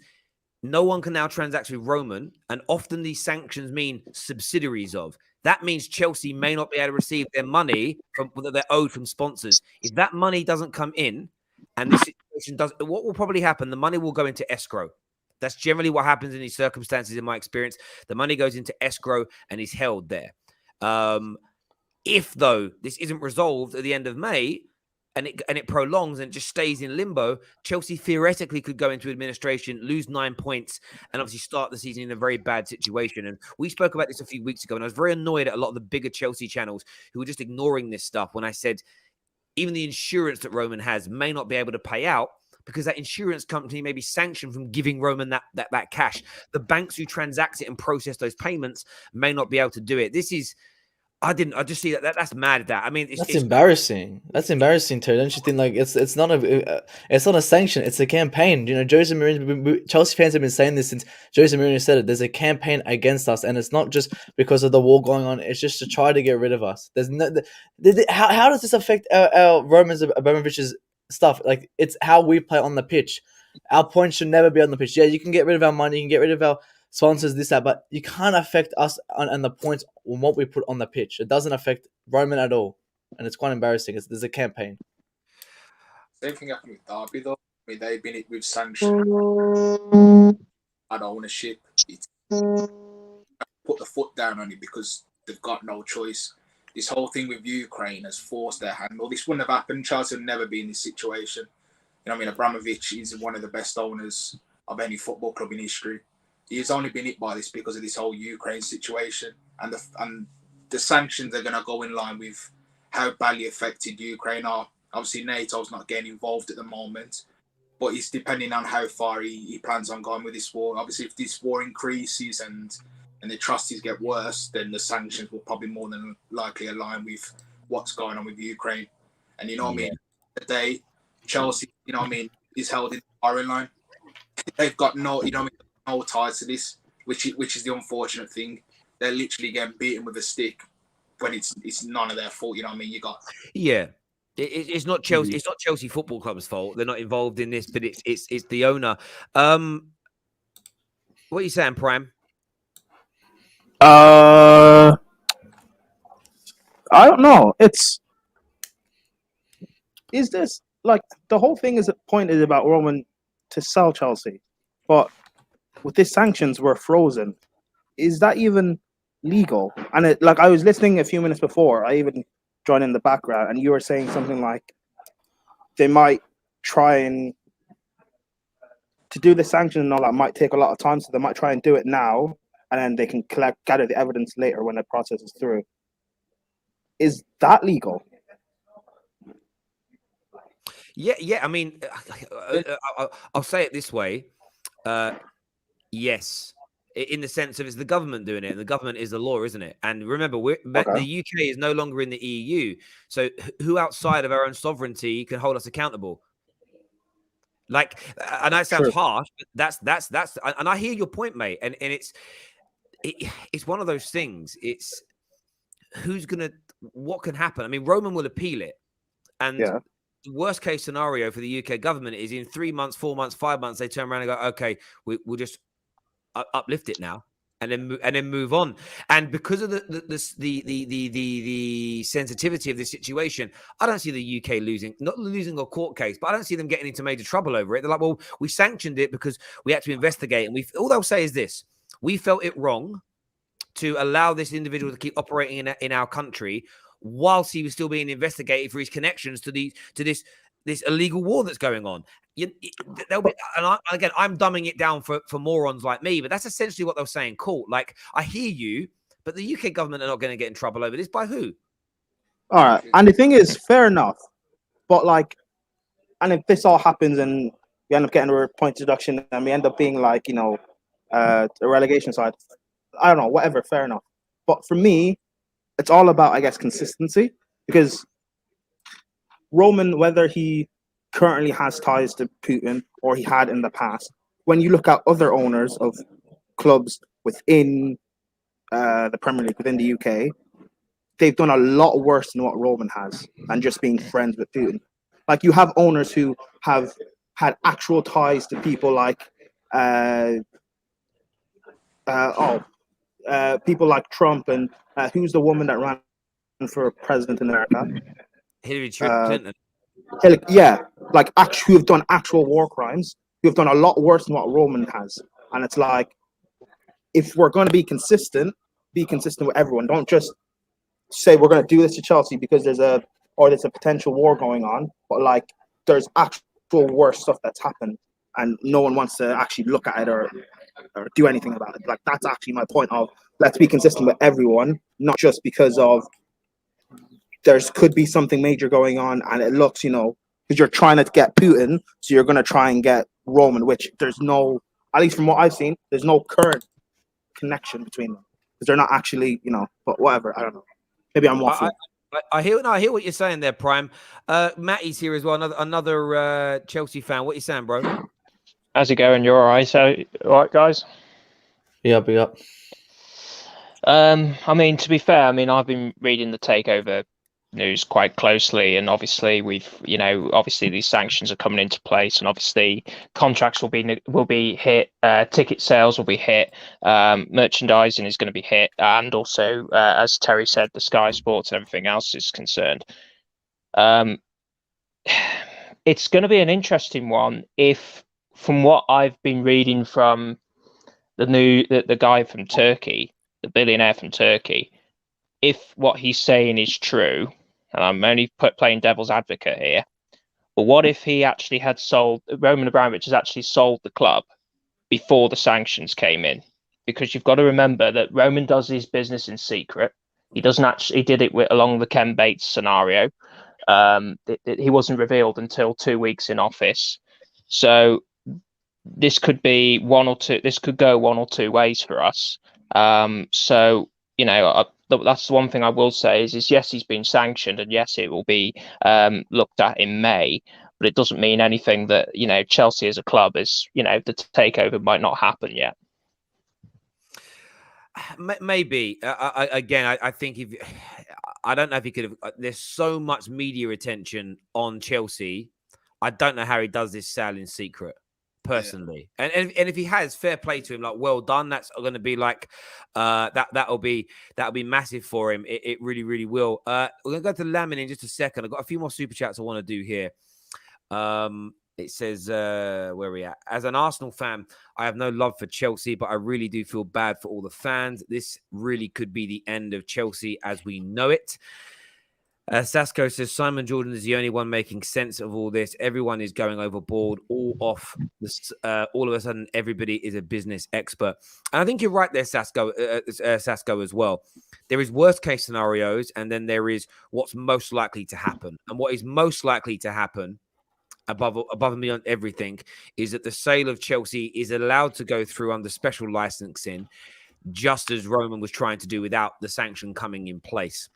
no one can now transact with Roman. And often these sanctions mean subsidiaries of. That means Chelsea may not be able to receive their money that they're owed from sponsors. If that money doesn't come in and this situation does, what will probably happen? The money will go into escrow. That's generally what happens in these circumstances, in my experience. The money goes into escrow and is held there. If, though, this isn't resolved at the end of May and it prolongs and just stays in limbo, Chelsea theoretically could go into administration, lose 9 points, and obviously start the season in a very bad situation. And we spoke about this a few weeks ago, and I was very annoyed at a lot of the bigger Chelsea channels who were just ignoring this stuff when I said even the insurance that Roman has may not be able to pay out because that insurance company may be sanctioned from giving Roman that cash. The banks who transact it and process those payments may not be able to do it. This is... I just see that's mad. That I mean, it's embarrassing. That's embarrassing, Terry. Don't you think? Like, it's not a sanction. It's a campaign. Jose Mourinho, Chelsea fans have been saying this since Jose Mourinho said it. There's a campaign against us, and it's not just because of the war going on. It's just to try to get rid of us. There's no. How does this affect our Roman Abramovich's stuff? Like, it's how we play on the pitch. Our points should never be on the pitch. Yeah, you can get rid of our money. You can get rid of our sponsors, this, that, but you can't affect us and the points on what we put on the pitch. It doesn't affect Roman at all, and it's quite embarrassing. There's a campaign. Same thing happened with Derby, though. I mean, they've been with sanctions and ownership. It's put the foot down on it because they've got no choice. This whole thing with Ukraine has forced their hand. Well, this wouldn't have happened. Chelsea would never be in this situation. Abramovich is one of the best owners of any football club in history. He's only been hit by this because of this whole Ukraine situation, and the sanctions are going to go in line with how badly affected Ukraine are. Obviously, NATO's not getting involved at the moment, but it's depending on how far he plans on going with this war. Obviously, if this war increases and the atrocities get worse, then the sanctions will probably more than likely align with what's going on with Ukraine. And you know what I mean? Today, Chelsea, you know what I mean, is held in the firing line. They've got no, you know what I mean, no ties to this, which is the unfortunate thing. They're literally getting beaten with a stick when it's none of their fault. You know what I mean? You got It's not Chelsea. It's not Chelsea Football Club's fault. They're not involved in this, but it's the owner. What are you saying, Prime? I don't know. Is this like the whole thing is about Roman to sell Chelsea, but with these sanctions were frozen. Is that even legal? And I was listening a few minutes before. I even joined in the background, and you were saying something like they might try and to do the sanction and all that might take a lot of time, so they might try and do it now, and then they can gather the evidence later when the process is through. Is that legal? Yeah. I mean, I'll say it this way. Yes, in the sense of it's the government doing it, and the government is the law, isn't it? And remember, the UK is no longer in the EU, so who outside of our own sovereignty can hold us accountable? Like, I know it sounds harsh, but that's, and I hear your point, mate. And it's one of those things. It's what can happen? I mean, Roman will appeal it, and the worst case scenario for the UK government is in 3 months, 4 months, 5 months, they turn around and go, okay, we'll just uplift it now, and then move on. And because of the sensitivity of this situation, I don't see the UK not losing a court case, but I don't see them getting into major trouble over it. They're like, well, we sanctioned it because we had to investigate, and all they'll say is this: we felt it wrong to allow this individual to keep operating in our country whilst he was still being investigated for his connections to this illegal war that's going on. They'll be, again, I'm dumbing it down for morons like me, but that's essentially what they'll say in court. Like, I hear you, but the UK government are not going to get in trouble over this. By who? All right, and the thing is, fair enough, but and if this all happens and we end up getting a point deduction and we end up being a relegation side, I don't know, whatever, fair enough. But for me, it's all about, I guess, consistency, because Roman, whether he currently has ties to Putin or he had in the past, when you look at other owners of clubs within the Premier League, within the UK, they've done a lot worse than what Roman has, and just being friends with Putin. Like, you have owners who have had actual ties to people like people like Trump, and who's the woman that ran for president in America? Hillary Clinton. Who have done actual war crimes, who have done a lot worse than what Roman has. And it's like, if we're going to be consistent with everyone. Don't just say we're going to do this to Chelsea because there's a potential war going on, but there's actual worse stuff that's happened, and no one wants to actually look at it or do anything about it. Like, that's actually my point of, let's be consistent with everyone, not just because of could be something major going on, and it looks, because you're trying to get Putin, so you're going to try and get Roman, which there's no, at least from what I've seen, there's no current connection between them, because they're not actually, but whatever, I don't know. Maybe I'm waffling. I hear what you're saying there, Prime. Matty's here as well, another Chelsea fan. What are you saying, bro? How's it going? You're all right? So, all right, guys? Yeah. I mean, to be fair, I've been reading the takeover news quite closely, and obviously obviously these sanctions are coming into place, and obviously contracts will be hit, ticket sales will be hit, merchandising is going to be hit, and also as Terry said, the Sky Sports and everything else is concerned. It's going to be an interesting one if, from what I've been reading from the guy from Turkey, the billionaire from Turkey, if what he's saying is true, and I'm only playing devil's advocate here, but what if he actually had Roman Abramovich has actually sold the club before the sanctions came in? Because you've got to remember that Roman does his business in secret. He did it along the Ken Bates scenario. He wasn't revealed until 2 weeks in office. So this could be one or two. This could go one or two ways for us. So that's the one thing I will say is yes, he's been sanctioned, and yes, it will be looked at in May. But it doesn't mean anything that Chelsea as a club is the takeover might not happen yet. Maybe I think I don't know if he could have. There's so much media attention on Chelsea. I don't know how he does this sale in secret, personally. Yeah. And if he has, fair play to him. Like, well done. That's going to be like that'll be massive for him. It really, really will. We're gonna go to Lamin in just a second. I've got a few more super chats I want to do here. It says, where are we at? As an Arsenal fan, I have no love for Chelsea, but I really do feel bad for all the fans. This really could be the end of Chelsea as we know it. Sasko says, Simon Jordan is the only one making sense of all this. Everyone is going overboard, all off. All of a sudden, everybody is a business expert. And I think you're right there, Sasko, as well. There is worst case scenarios, and then there is what's most likely to happen. And what is most likely to happen above and beyond everything is that the sale of Chelsea is allowed to go through under special licensing, just as Roman was trying to do without the sanction coming in place.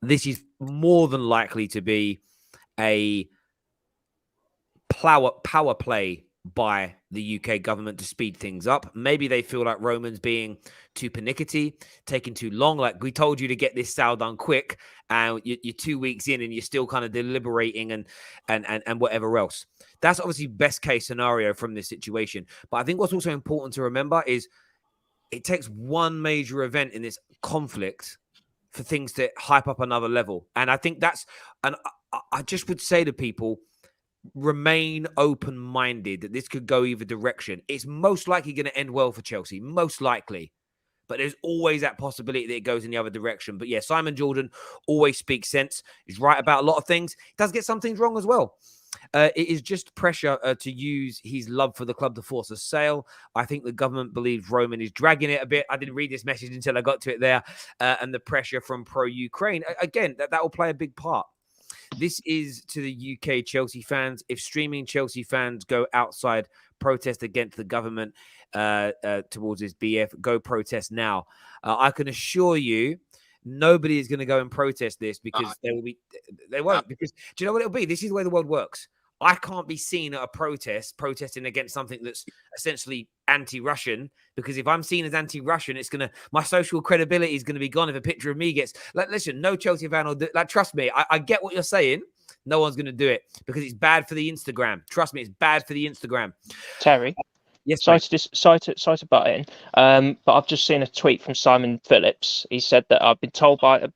This is more than likely to be a power play by the UK government to speed things up. Maybe they feel like Roman's being too pernickety, taking too long. Like, we told you to get this sale done quick, and you're 2 weeks in and you're still kind of deliberating and whatever else. That's obviously best case scenario from this situation. But I think what's also important to remember is it takes one major event in this conflict for things to hype up another level. And I think I just would say to people, remain open-minded that this could go either direction. It's most likely going to end well for Chelsea, most likely. But there's always that possibility that it goes in the other direction. But yeah, Simon Jordan always speaks sense. He's right about a lot of things. He does get some things wrong as well. It is just pressure to use his love for the club to force a sale. I think the government believes Roman is dragging it a bit. I didn't read this message until I got to it there. And the pressure from pro-Ukraine. Again, that will play a big part. This is to the UK Chelsea fans. If streaming Chelsea fans go outside, protest against the government towards this BF, go protest now. I can assure you, nobody is going to go and protest this because they won't. Because do you know what it'll be? This is the way the world works. I can't be seen at a protesting against something that's essentially anti-Russian, because if I'm seen as anti-Russian, my social credibility is going to be gone if a picture of me gets, like, listen, no Chelsea fan will do, like, trust me, I get what you're saying. No one's going to do it because it's bad for the Instagram. Trust me, it's bad for the Instagram. Terry. Yes, sorry to butt in. But I've just seen a tweet from Simon Phillips. He said that I've been told about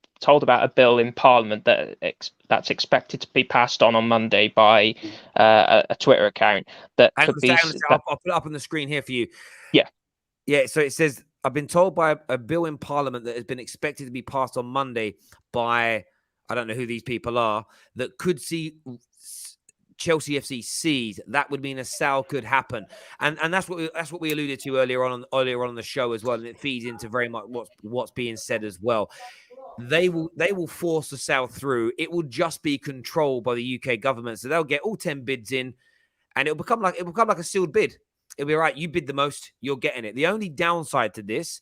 a bill in Parliament that's expected to be passed on Monday by a Twitter account that could be. I'll put it up on the screen here for you. Yeah. So it says, I've been told by a bill in Parliament that has been expected to be passed on Monday by, I don't know who these people are, that could see Chelsea FC seized. That would mean a sale could happen, and that's what we alluded to earlier on in the show as well, and it feeds into very much what's being said as well. They will force the sale through. It will just be controlled by the UK government, so they'll get all 10 bids in, and it'll become like a sealed bid. It'll be right. You bid the most, you're getting it. The only downside to this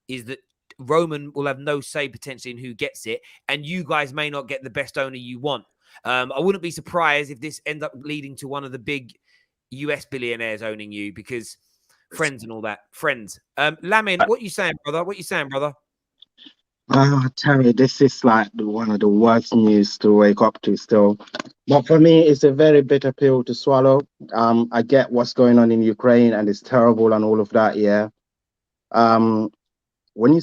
is that Roman will have no say potentially in who gets it, and you guys may not get the best owner you want. I wouldn't be surprised if this ends up leading to one of the big US billionaires owning you, because friends and all that. Friends. Lamin, what you saying, brother? Terry, this is like one of the worst news to wake up to still. But for me, it's a very bitter pill to swallow. I get what's going on in Ukraine and it's terrible and all of that, yeah. When you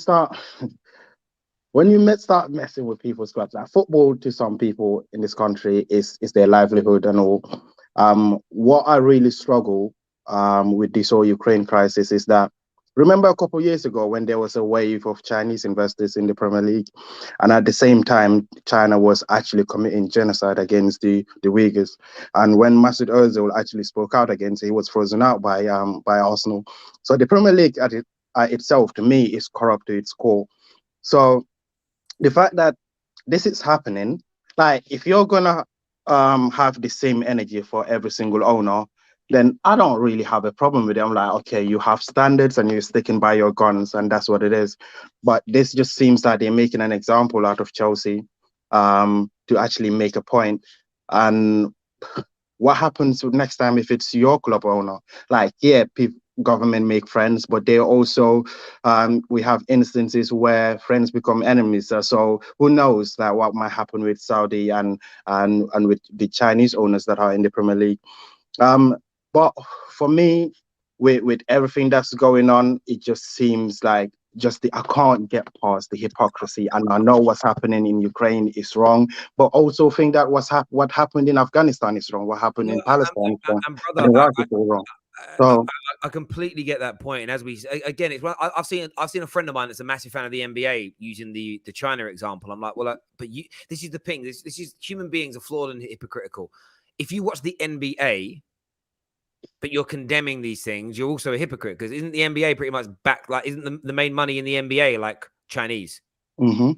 start messing with people's clubs, like football to some people in this country is their livelihood and all. What I really struggle with this whole Ukraine crisis is that, remember a couple of years ago when there was a wave of Chinese investors in the Premier League, and at the same time, China was actually committing genocide against the Uyghurs. And when Mesut Ozil actually spoke out against it, he was frozen out by Arsenal. So the Premier League itself, to me, is corrupt to its core. So the fact that this is happening, like, if you're gonna have the same energy for every single owner, then I don't really have a problem with it. I'm like, okay, you have standards and you're sticking by your guns, and that's what it is. But this just seems like they're making an example out of Chelsea to actually make a point. And what happens next time if it's your club owner? Like, yeah, government make friends, but they also we have instances where friends become enemies. So who knows that what might happen with Saudi and with the Chinese owners that are in the Premier League. But for me, with everything that's going on, it just seems like I can't get past the hypocrisy. And I know what's happening in Ukraine is wrong, but also think that what happened in Afghanistan is wrong. What happened in Palestine is wrong. And brother, And Iraq is all wrong. So I completely get that point. And as we again, it's I've seen a friend of mine that's a massive fan of the NBA using the China example. I'm like, well, but this is the thing. This is human beings are flawed and hypocritical. If you watch the NBA, but you're condemning these things, you're also a hypocrite, because isn't the NBA pretty much back? Like, isn't the main money in the NBA like Chinese? Mm-hmm.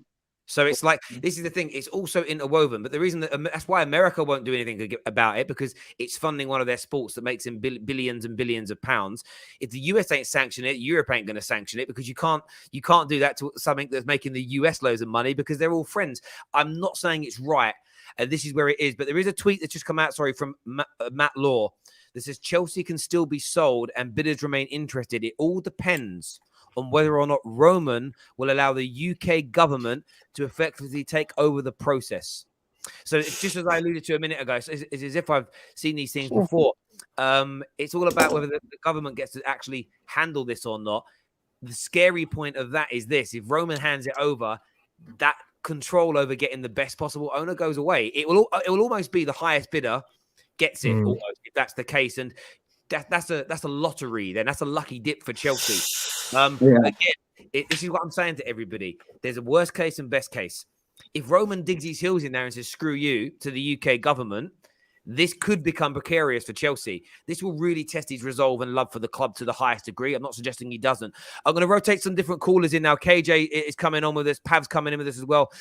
So it's like, this is the thing. It's also interwoven. But the reason that's why America won't do anything about it, because it's funding one of their sports that makes them billions and billions of pounds. If the US ain't sanctioning it, Europe ain't going to sanction it, because you can't do that to something that's making the US loads of money, because they're all friends. I'm not saying it's right, and this is where it is. But there is a tweet that's just come out, from Matt Law, that says Chelsea can still be sold and bidders remain interested. It all depends on whether or not Roman will allow the UK government to effectively take over the process. So it's just as I alluded to a minute ago, it's as if I've seen these things before. It's all about whether the government gets to actually handle this or not. The scary point of that is this: if Roman hands it over, that control over getting the best possible owner goes away. It will almost be the highest bidder gets it, almost, if that's the case. And that's a lottery. Then that's a lucky dip for Chelsea. Again, this is what I'm saying to everybody. There's a worst case and best case. If Roman digs his heels in there and says screw you to the UK government, this could become precarious for Chelsea. This will really test his resolve and love for the club to the highest degree. I'm not suggesting he doesn't. I'm going to rotate some different callers in now. KJ is coming on with us. Pav's coming in with us as well.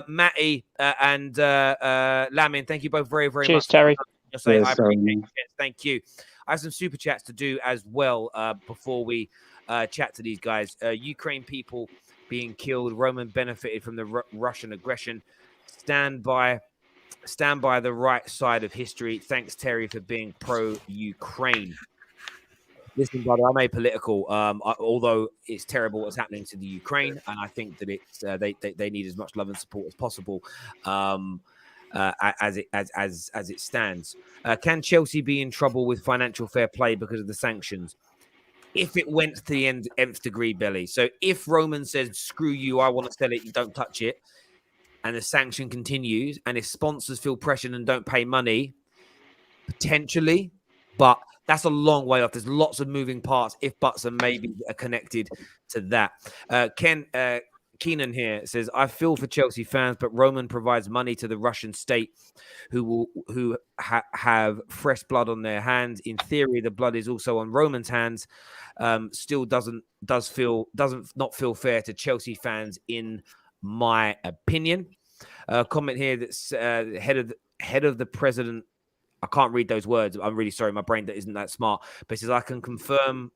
Matty and Lamin, thank you both very, very much. Cheers, Terry. I appreciate it. Thank you. I have some super chats to do as well before we chat to these guys. Ukraine people being killed. Roman benefited from the Russian aggression. Stand by the right side of history. Thanks, Terry, for being pro-Ukraine. Listen, brother, I'm apolitical. Although it's terrible what's happening to the Ukraine, and I think that it's they need as much love and support as possible. As it stands, can Chelsea be in trouble with financial fair play because of the sanctions? If it went to the nth degree, Belly. So if Roman says, screw you, I want to sell it, you don't touch it, and the sanction continues, and if sponsors feel pressured and don't pay money, potentially, but that's a long way off. There's lots of moving parts, if buts and maybe are connected to that. Keenan here says, I feel for Chelsea fans, but Roman provides money to the Russian state who have fresh blood on their hands. In theory, the blood is also on Roman's hands. Still doesn't not feel fair to Chelsea fans, in my opinion. Comment here that's head of the president. I can't read those words. I'm really sorry. My brain isn't that smart. But it says, I can confirm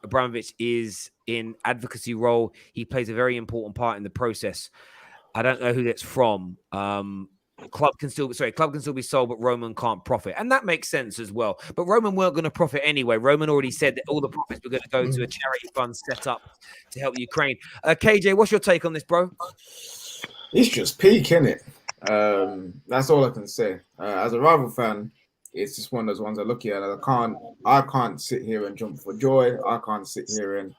Abramovich is in advocacy role. He plays a very important part in the process. I don't know who that's from. Club can still be sold, but Roman can't profit. And that makes sense as well. But Roman weren't going to profit anyway. Roman already said that all the profits were going to go to a charity fund set up to help Ukraine. KJ, what's your take on this, bro? It's just peak, innit? That's all I can say. As a rival fan, it's just one of those ones I look at and I can't sit here and jump for joy. I can't sit here and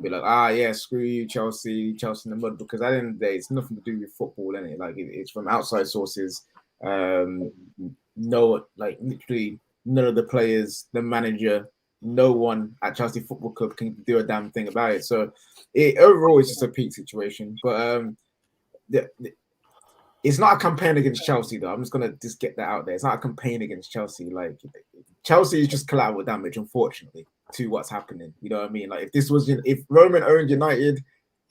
be like, yeah, screw you, Chelsea in the mud, because at the end of the day, it's nothing to do with football, innit? Like, it's from outside sources. Literally none of the players, the manager, no one at Chelsea Football Club can do a damn thing about it. So overall, it's just a peak situation. But it's not a campaign against Chelsea, though. I'm just going to get that out there. It's not a campaign against Chelsea. Like, Chelsea is just collateral damage, unfortunately, to what's happening. You know what I mean? Like, if Roman owned United,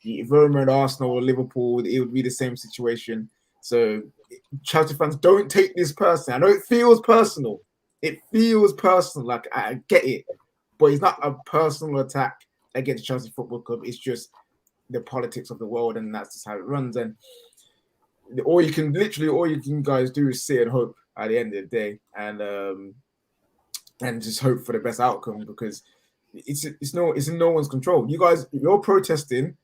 if Roman owned Arsenal or Liverpool, it would be the same situation. So Chelsea fans, don't take this personally. I know it feels personal. it feels personal. Like I get it, but it's not a personal attack against Chelsea Football Club. It's just the politics of the world, and that's just how it runs. And all you can guys do is sit and hope at the end of the day, and just hope for the best outcome, because it's in no one's control. You're protesting.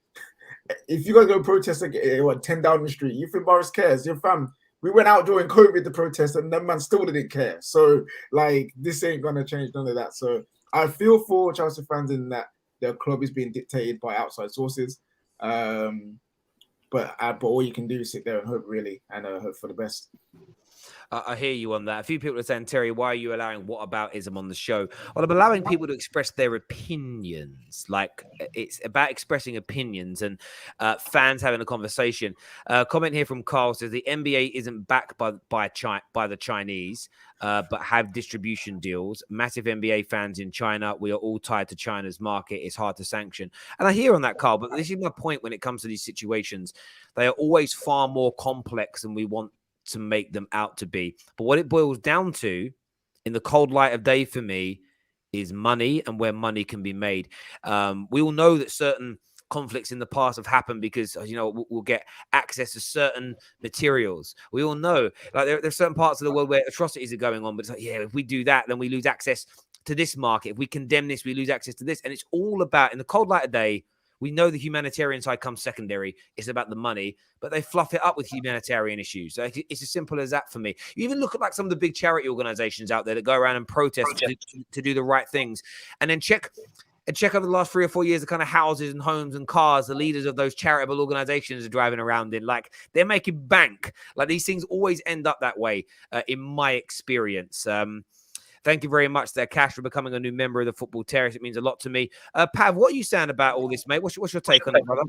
If you guys go protest like 10 down the street, you think Boris cares? Your fam. We went out during COVID to protest, and that man still didn't care. So like, this ain't gonna change none of that. So I feel for Chelsea fans in that their club is being dictated by outside sources. But all you can do is sit there and hope, really, and hope for the best. I hear you on that. A few people are saying, Terry, why are you allowing whataboutism on the show? Well, I'm allowing people to express their opinions. Like, it's about expressing opinions and fans having a conversation. Comment here from Carl says the NBA isn't backed by the Chinese, but have distribution deals. Massive NBA fans in China. We are all tied to China's market. It's hard to sanction. And I hear on that, Carl, but this is my point when it comes to these situations. They are always far more complex than we want to make them out to be. But what it boils down to, in the cold light of day for me, is money and where money can be made. We all know that certain conflicts in the past have happened because, we'll get access to certain materials. We all know, like, there's certain parts of the world where atrocities are going on, but it's like, yeah, if we do that, then we lose access to this market. If we condemn this, we lose access to this. And it's all about, in the cold light of day, we know the humanitarian side comes secondary. It's about the money, but they fluff it up with humanitarian issues. So it's as simple as that for me. You even look at like some of the big charity organizations out there that go around and protest to do the right things, and then check over the last 3 or 4 years the kind of houses and homes and cars the leaders of those charitable organizations are driving around in. Like, they're making bank. Like, these things always end up that way, in my experience. Thank you very much there, Cash, for becoming a new member of the Football Terrace. It means a lot to me. Pav, what are you saying about all this, mate? What's your take on it, brother?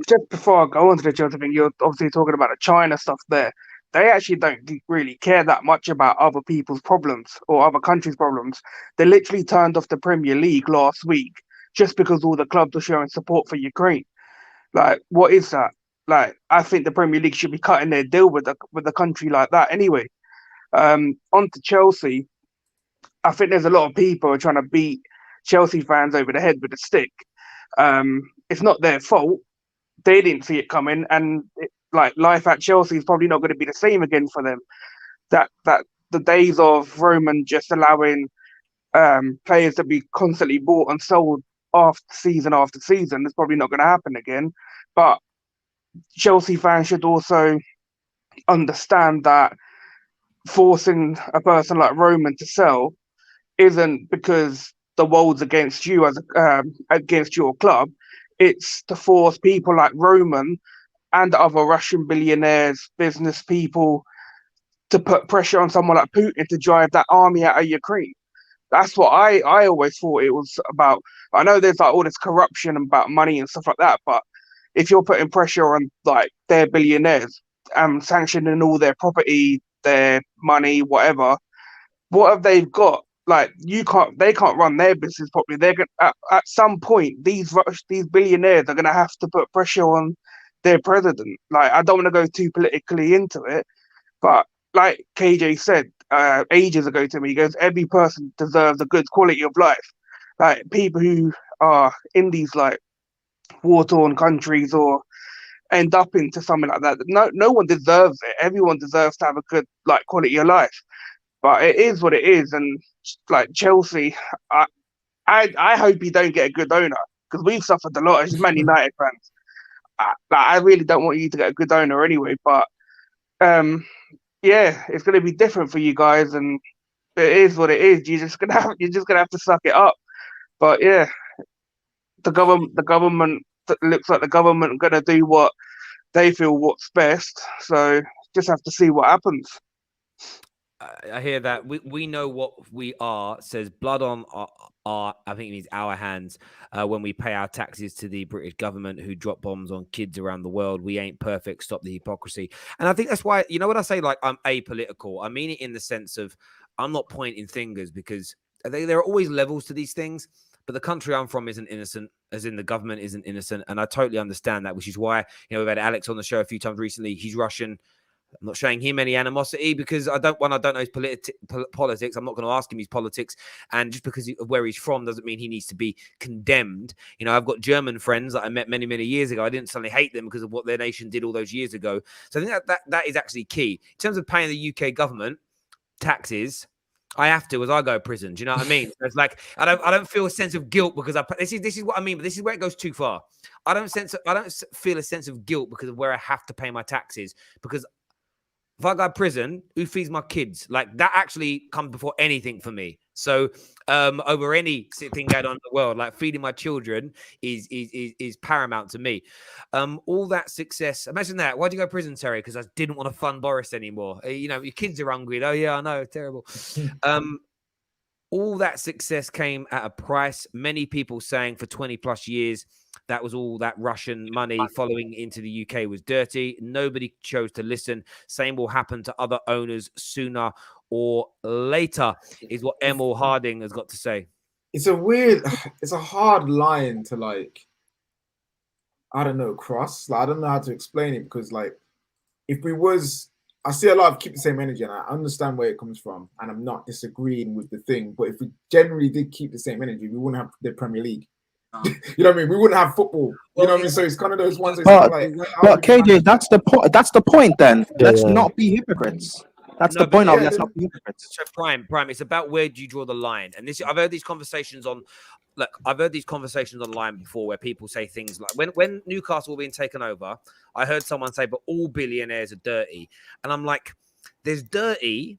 Just before I go on to the Chelsea thing, you're obviously talking about the China stuff there. They actually don't really care that much about other people's problems or other countries' problems. They literally turned off the Premier League last week just because all the clubs were showing support for Ukraine. Like, what is that? Like, I think the Premier League should be cutting their deal with a country like that anyway. On to Chelsea. I think there's a lot of people who are trying to beat Chelsea fans over the head with a stick. It's not their fault. They didn't see it coming, and life at Chelsea is probably not going to be the same again for them. That the days of Roman just allowing players to be constantly bought and sold after season is probably not going to happen again. But Chelsea fans should also understand that forcing a person like Roman to sell isn't because the world's against you as against your club. It's to force people like Roman and other Russian billionaires, business people, to put pressure on someone like Putin to drive that army out of Ukraine. That's what I always thought it was about. I know there's like all this corruption about money and stuff like that, but if you're putting pressure on like their billionaires and sanctioning all their property, their money, whatever, what have they got? Like, they can't run their business properly. They're gonna, at some point, these billionaires are gonna have to put pressure on their president. Like, I don't want to go too politically into it, but like KJ said ages ago to me, he goes, every person deserves a good quality of life. Like, people who are in these like war-torn countries or end up into something like that, no one deserves it. Everyone deserves to have a good like quality of life. But it is what it is, and like Chelsea, I hope you don't get a good owner, because we've suffered a lot as Man United fans. I really don't want you to get a good owner anyway. But yeah, it's going to be different for you guys, and it is what it is. You're just gonna have to suck it up. But yeah, the government looks like the government are going to do what they feel what's best. So just have to see what happens. I hear that. We know what we are. Says blood on our I think it means our hands when we pay our taxes to the British government who drop bombs on kids around the world. We ain't perfect. Stop the hypocrisy. And I think that's why, when I say like I'm apolitical, I mean it in the sense of I'm not pointing fingers, because there are always levels to these things. But the country I'm from isn't innocent, as in the government isn't innocent. And I totally understand that, which is why, we've had Alex on the show a few times recently. He's Russian. I'm not showing him any animosity because I don't know his politics. I'm not going to ask him his politics. And just because of where he's from doesn't mean he needs to be condemned. You know, I've got German friends that I met many, many years ago. I didn't suddenly hate them because of what their nation did all those years ago. So I think that is actually key. In terms of paying the UK government taxes, I have to as I go to prison. Do you know what I mean? It's like I don't feel a sense of guilt because this is what I mean, but this is where it goes too far. I don't feel a sense of guilt because of where I have to pay my taxes, because if I go to prison, who feeds my kids? Like, that actually comes before anything for me. So over any thing going on in the world, like feeding my children is paramount to me. All that success. Imagine that. Why'd you go to prison, Terry? Because I didn't want to fund Boris anymore. You know, your kids are hungry. Oh yeah, I know, terrible. All that success came at a price. Many people saying for 20 plus years that was all that Russian money following into the UK was dirty. Nobody chose to listen. Same will happen to other owners sooner or later, is what Emil Harding has got to say. It's a hard line to, like, I don't know, cross. Like, I don't know how to explain it, because, like, I see a lot of keep the same energy, and I understand where it comes from, and I'm not disagreeing with the thing. But if we generally did keep the same energy, we wouldn't have the Premier League. You know what I mean? We wouldn't have football. You know what I mean? So it's kind of those ones. But KJ, that's the point. Then let's not be hypocrites. That's the point of let's not be hypocrites. So prime. It's about where do you draw the line, and this I've heard these conversations on. Look, I've heard these conversations online before where people say things like, when Newcastle were being taken over, I heard someone say, but all billionaires are dirty. And I'm like, there's dirty,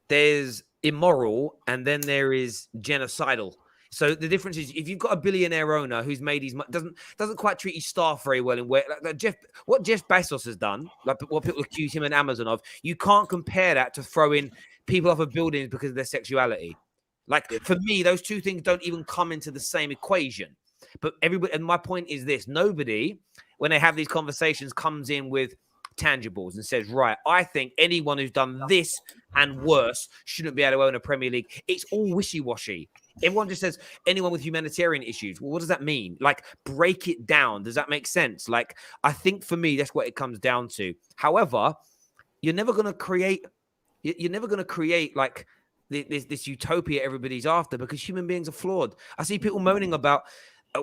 there's immoral, and then there is genocidal. So the difference is, if you've got a billionaire owner who's made his doesn't quite treat his staff very well, and what Jeff Bezos has done, like what people accuse him and Amazon of, you can't compare that to throwing people off of buildings because of their sexuality. Like, for me, those two things don't even come into the same equation. But everybody, and my point is this: nobody, when they have these conversations, comes in with tangibles and says, right, I think anyone who's done this and worse shouldn't be able to own a Premier League. It's all wishy-washy. Everyone just says anyone with humanitarian issues. Well, what does that mean? Like, break it down. Does that make sense? Like, I think for me, that's what it comes down to. However, you're never going to create like this utopia everybody's after, because human beings are flawed. I see people moaning about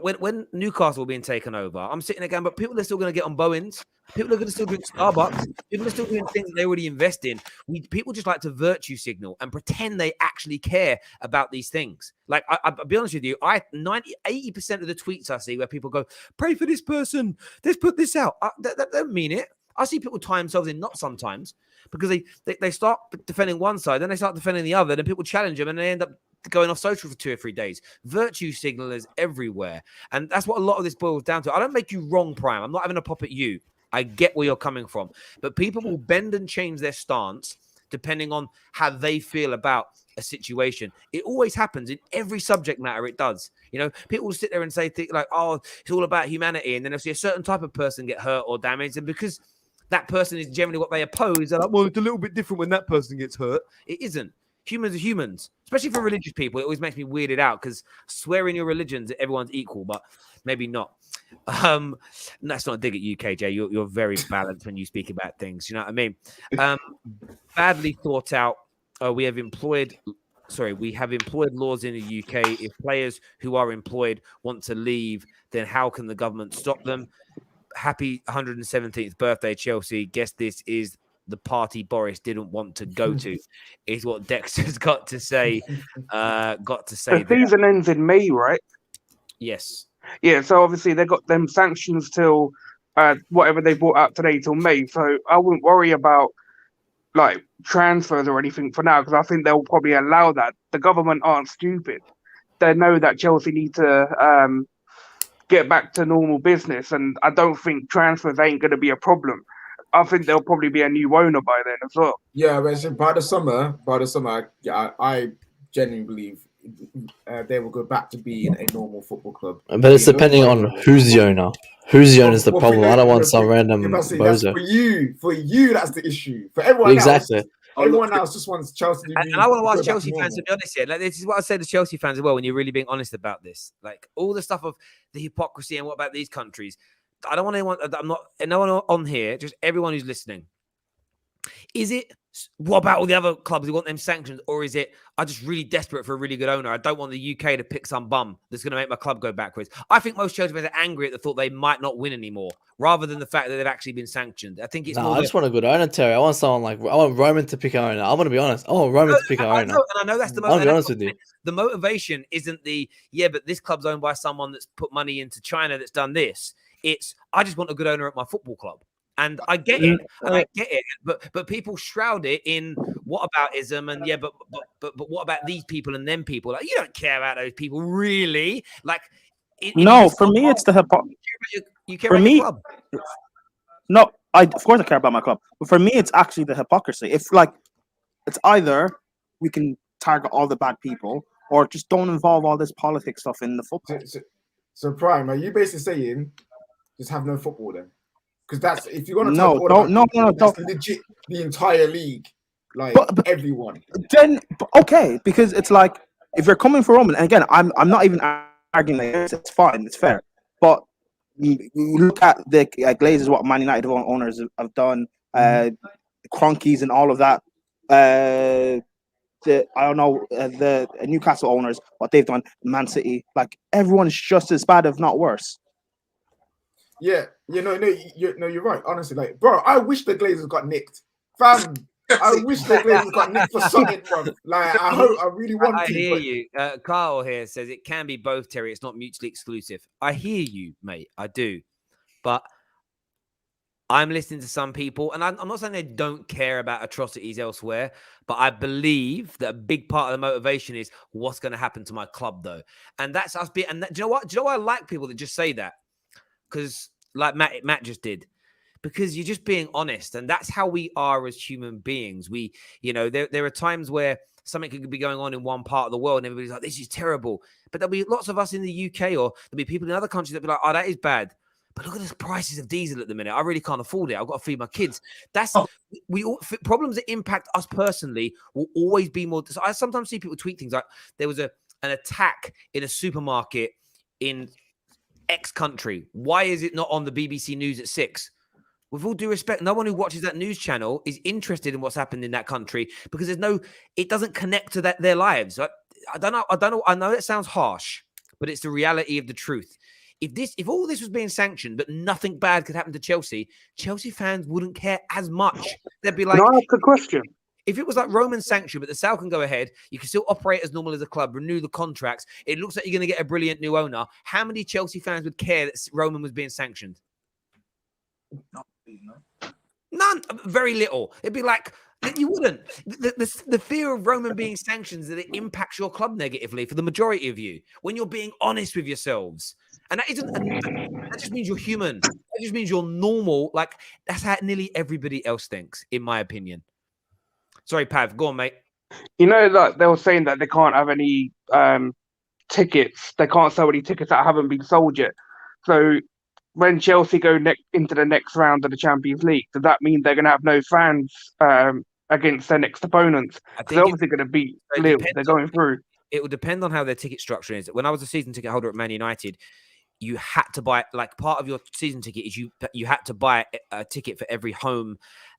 when Newcastle were being taken over. I'm sitting there going, but people are still going to get on Bowens. People are going to still drink Starbucks. People are still doing things that they already invest in. People just like to virtue signal and pretend they actually care about these things. Like, I'll be honest with you, 80% of the tweets I see where people go, pray for this person, let's put this out. That don't mean it. I see people tie themselves in knots sometimes because they start defending one side, then they start defending the other, then people challenge them and they end up going off social for 2 or 3 days. Virtue signalers everywhere. And that's what a lot of this boils down to. I don't make you wrong, Prime. I'm not having a pop at you. I get where you're coming from. But people will bend and change their stance depending on how they feel about a situation. It always happens in every subject matter. It does. You know, people will sit there and say things like, oh, it's all about humanity. And then they'll see a certain type of person get hurt or damaged. And because that person is generally what they oppose, they're like, well, it's a little bit different when that person gets hurt. It isn't. Humans are humans, especially for religious people. It always makes me weirded out because swear in your religions, everyone's equal, but maybe not. That's not a dig at you, KJ. You're very balanced when you speak about things. You know what I mean? Badly thought out. We have employed laws in the UK. If players who are employed want to leave, then how can the government stop them? Happy 117th birthday, Chelsea. Guess this is the party Boris didn't want to go to, is what Dexter's got to say. The season ends in May, right? Yes. Yeah, so obviously they got them sanctions till whatever they brought out today till May. So I wouldn't worry about like transfers or anything for now, because I think they'll probably allow that. The government aren't stupid. They know that Chelsea need to get back to normal business, and I don't think transfers ain't going to be a problem. I think there'll probably be a new owner by then as well. Yeah, but by the summer, I genuinely believe they will go back to being a normal football club. But it's depending on who's the owner. Who's the owner is the problem. I don't want some random bozo. For you, that's the issue. For everyone else, everyone else just wants Chelsea to be. And I want to ask Chelsea fans to be honest here. Like, this is what I say to Chelsea fans as well when you're really being honest about this. Like, all the stuff of the hypocrisy and what about these countries. I don't want anyone. I'm not. No one on here. Just everyone who's listening. Is it, what about all the other clubs who want them sanctions? Or is it, I'm just really desperate for a really good owner. I don't want the UK to pick some bum that's going to make my club go backwards. I think most Chelsea fans are angry at the thought they might not win anymore, rather than the fact that they've actually been sanctioned. I think it's more. I just want a good owner, Terry. I want someone like, I want Roman to pick our owner. I'm going to be honest. I want Roman to pick our owner. And I know that's the I'll be honest with you. The motivation isn't but this club's owned by someone that's put money into China that's done this. It's, I just want a good owner at my football club. And I get it, but people shroud it in what aboutism and but what about these people and them people? Like, you don't care about those people, really? Like, no, for me, it's the hypocrisy. You care about your club? No, of course I care about my club, but for me, it's actually the hypocrisy. If it's either we can target all the bad people, or just don't involve all this politics stuff in the football. So Prime, are you basically saying just have no football then? Because that's, if you're gonna that's legit the entire league, like everyone. Then okay, because it's like, if you're coming for Roman, and again, I'm not even arguing that it's fine, it's fair, but you look at the Glazers, what Man United owners have done, Cronkies and all of that. The Newcastle owners, what they've done, Man City, like everyone's just as bad, if not worse. Yeah, you're right. Honestly, like, bro, I wish the Glazers got nicked, fam. I wish the Glazers got nicked for something, bro. Like, I really want to. I hear you. Carl here says it can be both, Terry. It's not mutually exclusive. I hear you, mate. I do, but I'm listening to some people, and I'm not saying they don't care about atrocities elsewhere, but I believe that a big part of the motivation is what's going to happen to my club, though, and that's us being. And do you know what? Do you know why I like people that just say that? Because, like Matt just did, because you're just being honest, and that's how we are as human beings. We, there are times where something could be going on in one part of the world, and everybody's like, "This is terrible," but there'll be lots of us in the UK, or there'll be people in other countries that'll be like, "Oh, that is bad." But look at the prices of diesel at the minute. I really can't afford it. I've got to feed my kids. Problems that impact us personally will always be more. I sometimes see people tweet things like there was an attack in a supermarket in X country. Why is it not on the BBC News at 6? With all due respect, no one who watches that news channel is interested in what's happened in that country because it doesn't connect to their lives. I don't know. I know it sounds harsh, but it's the reality of the truth. If all this was being sanctioned, but nothing bad could happen to Chelsea fans wouldn't care as much. They'd be like, "Can I ask a question?" If it was like Roman sanctioned, but the sale can go ahead, you can still operate as normal as a club, renew the contracts. It looks like you're going to get a brilliant new owner. How many Chelsea fans would care that Roman was being sanctioned? None. Very little. It'd be like, you wouldn't. The fear of Roman being sanctioned is that it impacts your club negatively for the majority of you when you're being honest with yourselves. And that just means you're human. That just means you're normal. Like, that's how nearly everybody else thinks, in my opinion. Sorry, Pav, go on, mate. Like they were saying that they can't have any tickets. They can't sell any tickets that haven't been sold yet. So when Chelsea go into the next round of the Champions League, does that mean they're going to have no fans against their next opponents? They're obviously going to beat Lille. They're going through. It will depend on how their ticket structure is. When I was a season ticket holder at Man United, you had to buy, like, part of your season ticket is you had to buy a ticket for every home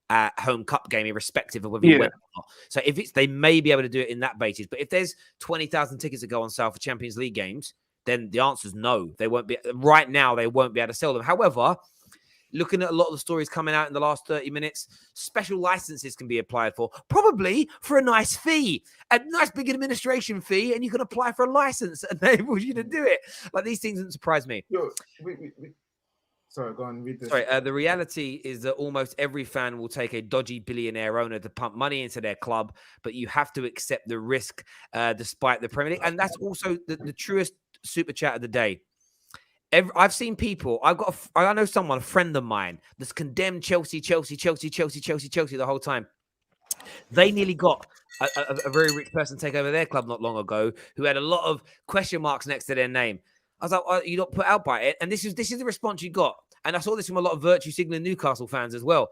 cup game, irrespective of whether you went or not. So they may be able to do it in that basis. But if there's 20,000 tickets that go on sale for Champions League games, then the answer is no. They won't be. Right now, they won't be able to sell them. However, looking at a lot of the stories coming out in the last 30 minutes, special licenses can be applied for, probably for a nice fee, a nice big administration fee, and you can apply for a license and they enables you to do it. Like, these things don't surprise me. Sorry, go on, read this. Sorry, the reality is that almost every fan will take a dodgy billionaire owner to pump money into their club, but you have to accept the risk despite the Premier League. And that's also the truest super chat of the day. I've seen people, I know someone, a friend of mine, that's condemned Chelsea the whole time. They nearly got a very rich person take over their club not long ago who had a lot of question marks next to their name. I was like, oh, you not put out by it? And this is the response you got. And I saw this from a lot of virtue signaling Newcastle fans as well.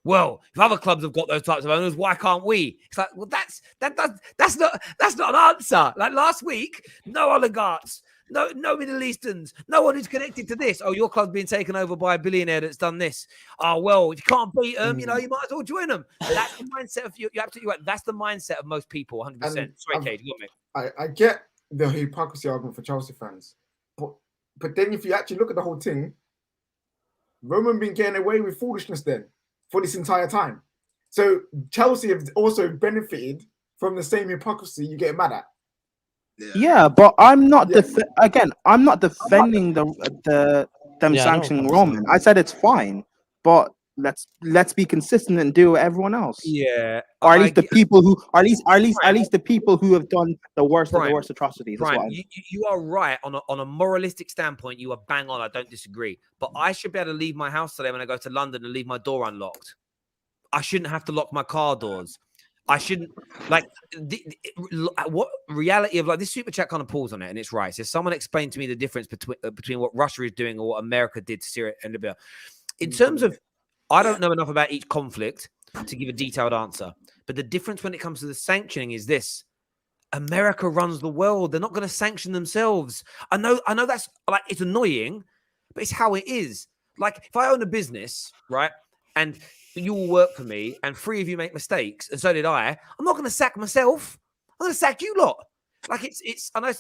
Well, if other clubs have got those types of owners, why can't we? It's like, well, that's not an answer. Like last week, no oligarchs, no Middle Easterns, no one who's connected to this. Oh, your club's being taken over by a billionaire that's done this. Oh, well, if you can't beat them, you might as well join them. That's the mindset of you. You're absolutely right. That's the mindset of most people, 100%. Sorry, Cade, you got me. I get the hypocrisy argument for Chelsea fans, but then if you actually look at the whole thing, Roman been getting away with foolishness then for this entire time. So Chelsea have also benefited from the same hypocrisy you get mad at. Yeah, but I'm not I'm not defending them sanctioning Roman. I said it's fine, but let's be consistent and do everyone else. Yeah, or at least the people who, at least the people who have done the worst of the worst atrocities. Brian, you are right on a moralistic standpoint. You are bang on. I don't disagree, but I should be able to leave my house today when I go to London and leave my door unlocked. I shouldn't have to lock my car doors. I shouldn't what reality of this super chat kind of pulls on it, and it's right. So someone explained to me the difference between what Russia is doing or what America did to Syria and Libya. In terms of, I don't know enough about each conflict to give a detailed answer, but the difference when it comes to the sanctioning is this: America runs the world. They're not going to sanction themselves. I know that's it's annoying, but it's how it is. Like if I own a business, right, and you will work for me, and 3 of you make mistakes, and so did I. I'm not going to sack myself. I'm going to sack you lot. Like it's. I know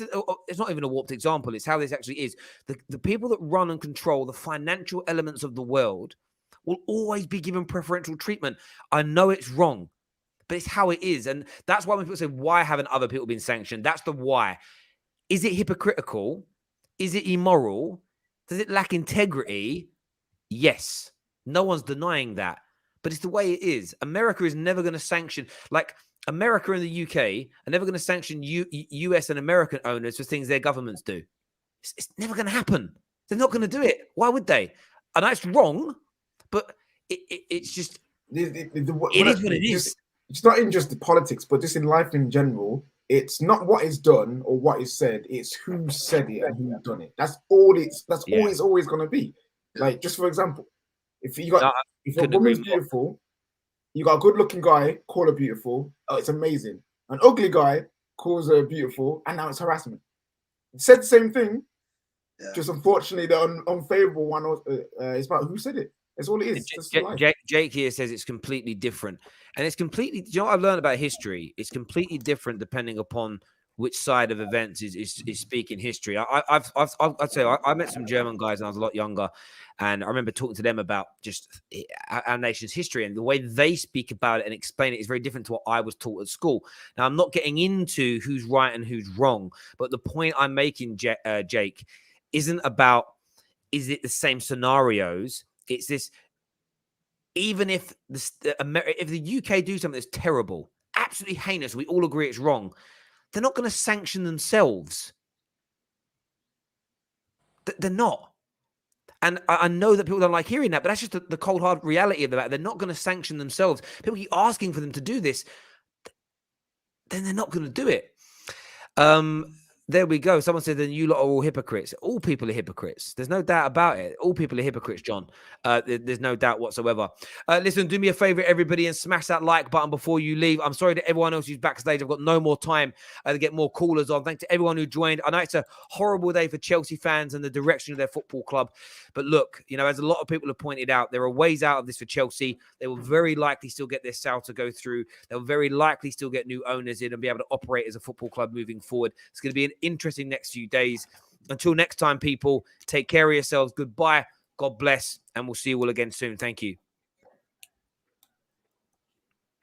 it's not even a warped example. It's how this actually is. The people that run and control the financial elements of the world will always be given preferential treatment. I know it's wrong, but it's how it is, and that's why when people say, "Why haven't other people been sanctioned?" That's the why. Is it hypocritical? Is it immoral? Does it lack integrity? Yes. No one's denying that. But it's the way it is. America is never going to sanction, America and the UK are never going to sanction US and American owners for things their governments do. It's never going to happen. They're not going to do it. Why would they? I know it's wrong, but it's just, it is what it is. It's not in just the politics, but just in life in general. It's not what is done or what is said. It's who said it and who done it. That's all it's always going to be. Like, just for example, if a woman's beautiful, you got a good-looking guy, call her beautiful. Oh, it's amazing. An ugly guy calls her beautiful, and now it's harassment. Said the same thing, just unfortunately the unfavorable one is about who said it. That's all it is. Jake here says it's completely different, and it's completely. Do you know what I've learned about history? It's completely different depending upon which side of events is speaking history. I'd say I met some German guys when I was a lot younger, and I remember talking to them about just our nation's history, and the way they speak about it and explain it is very different to what I was taught at school. Now, I'm not getting into who's right and who's wrong, but the point I'm making, Jake, isn't about is it the same scenarios. It's this: even if the UK do something that's terrible, absolutely heinous, we all agree it's wrong, they're not going to sanction themselves. They're not. And I know that people don't like hearing that, but that's just the cold, hard reality of that. They're not going to sanction themselves. People keep asking for them to do this. Then they're not going to do it. There we go. Someone said that you lot are all hypocrites. All people are hypocrites. There's no doubt about it. All people are hypocrites, John. There's no doubt whatsoever. Listen, do me a favor, everybody, and smash that like button before you leave. I'm sorry to everyone else who's backstage. I've got no more time to get more callers on. Thanks to everyone who joined. I know it's a horrible day for Chelsea fans and the direction of their football club. But look, as a lot of people have pointed out, there are ways out of this for Chelsea. They will very likely still get their sale to go through. They'll very likely still get new owners in and be able to operate as a football club moving forward. It's going to be an interesting next few days. Until next time, people, take care of yourselves. Goodbye. God bless. And we'll see you all again soon. Thank you.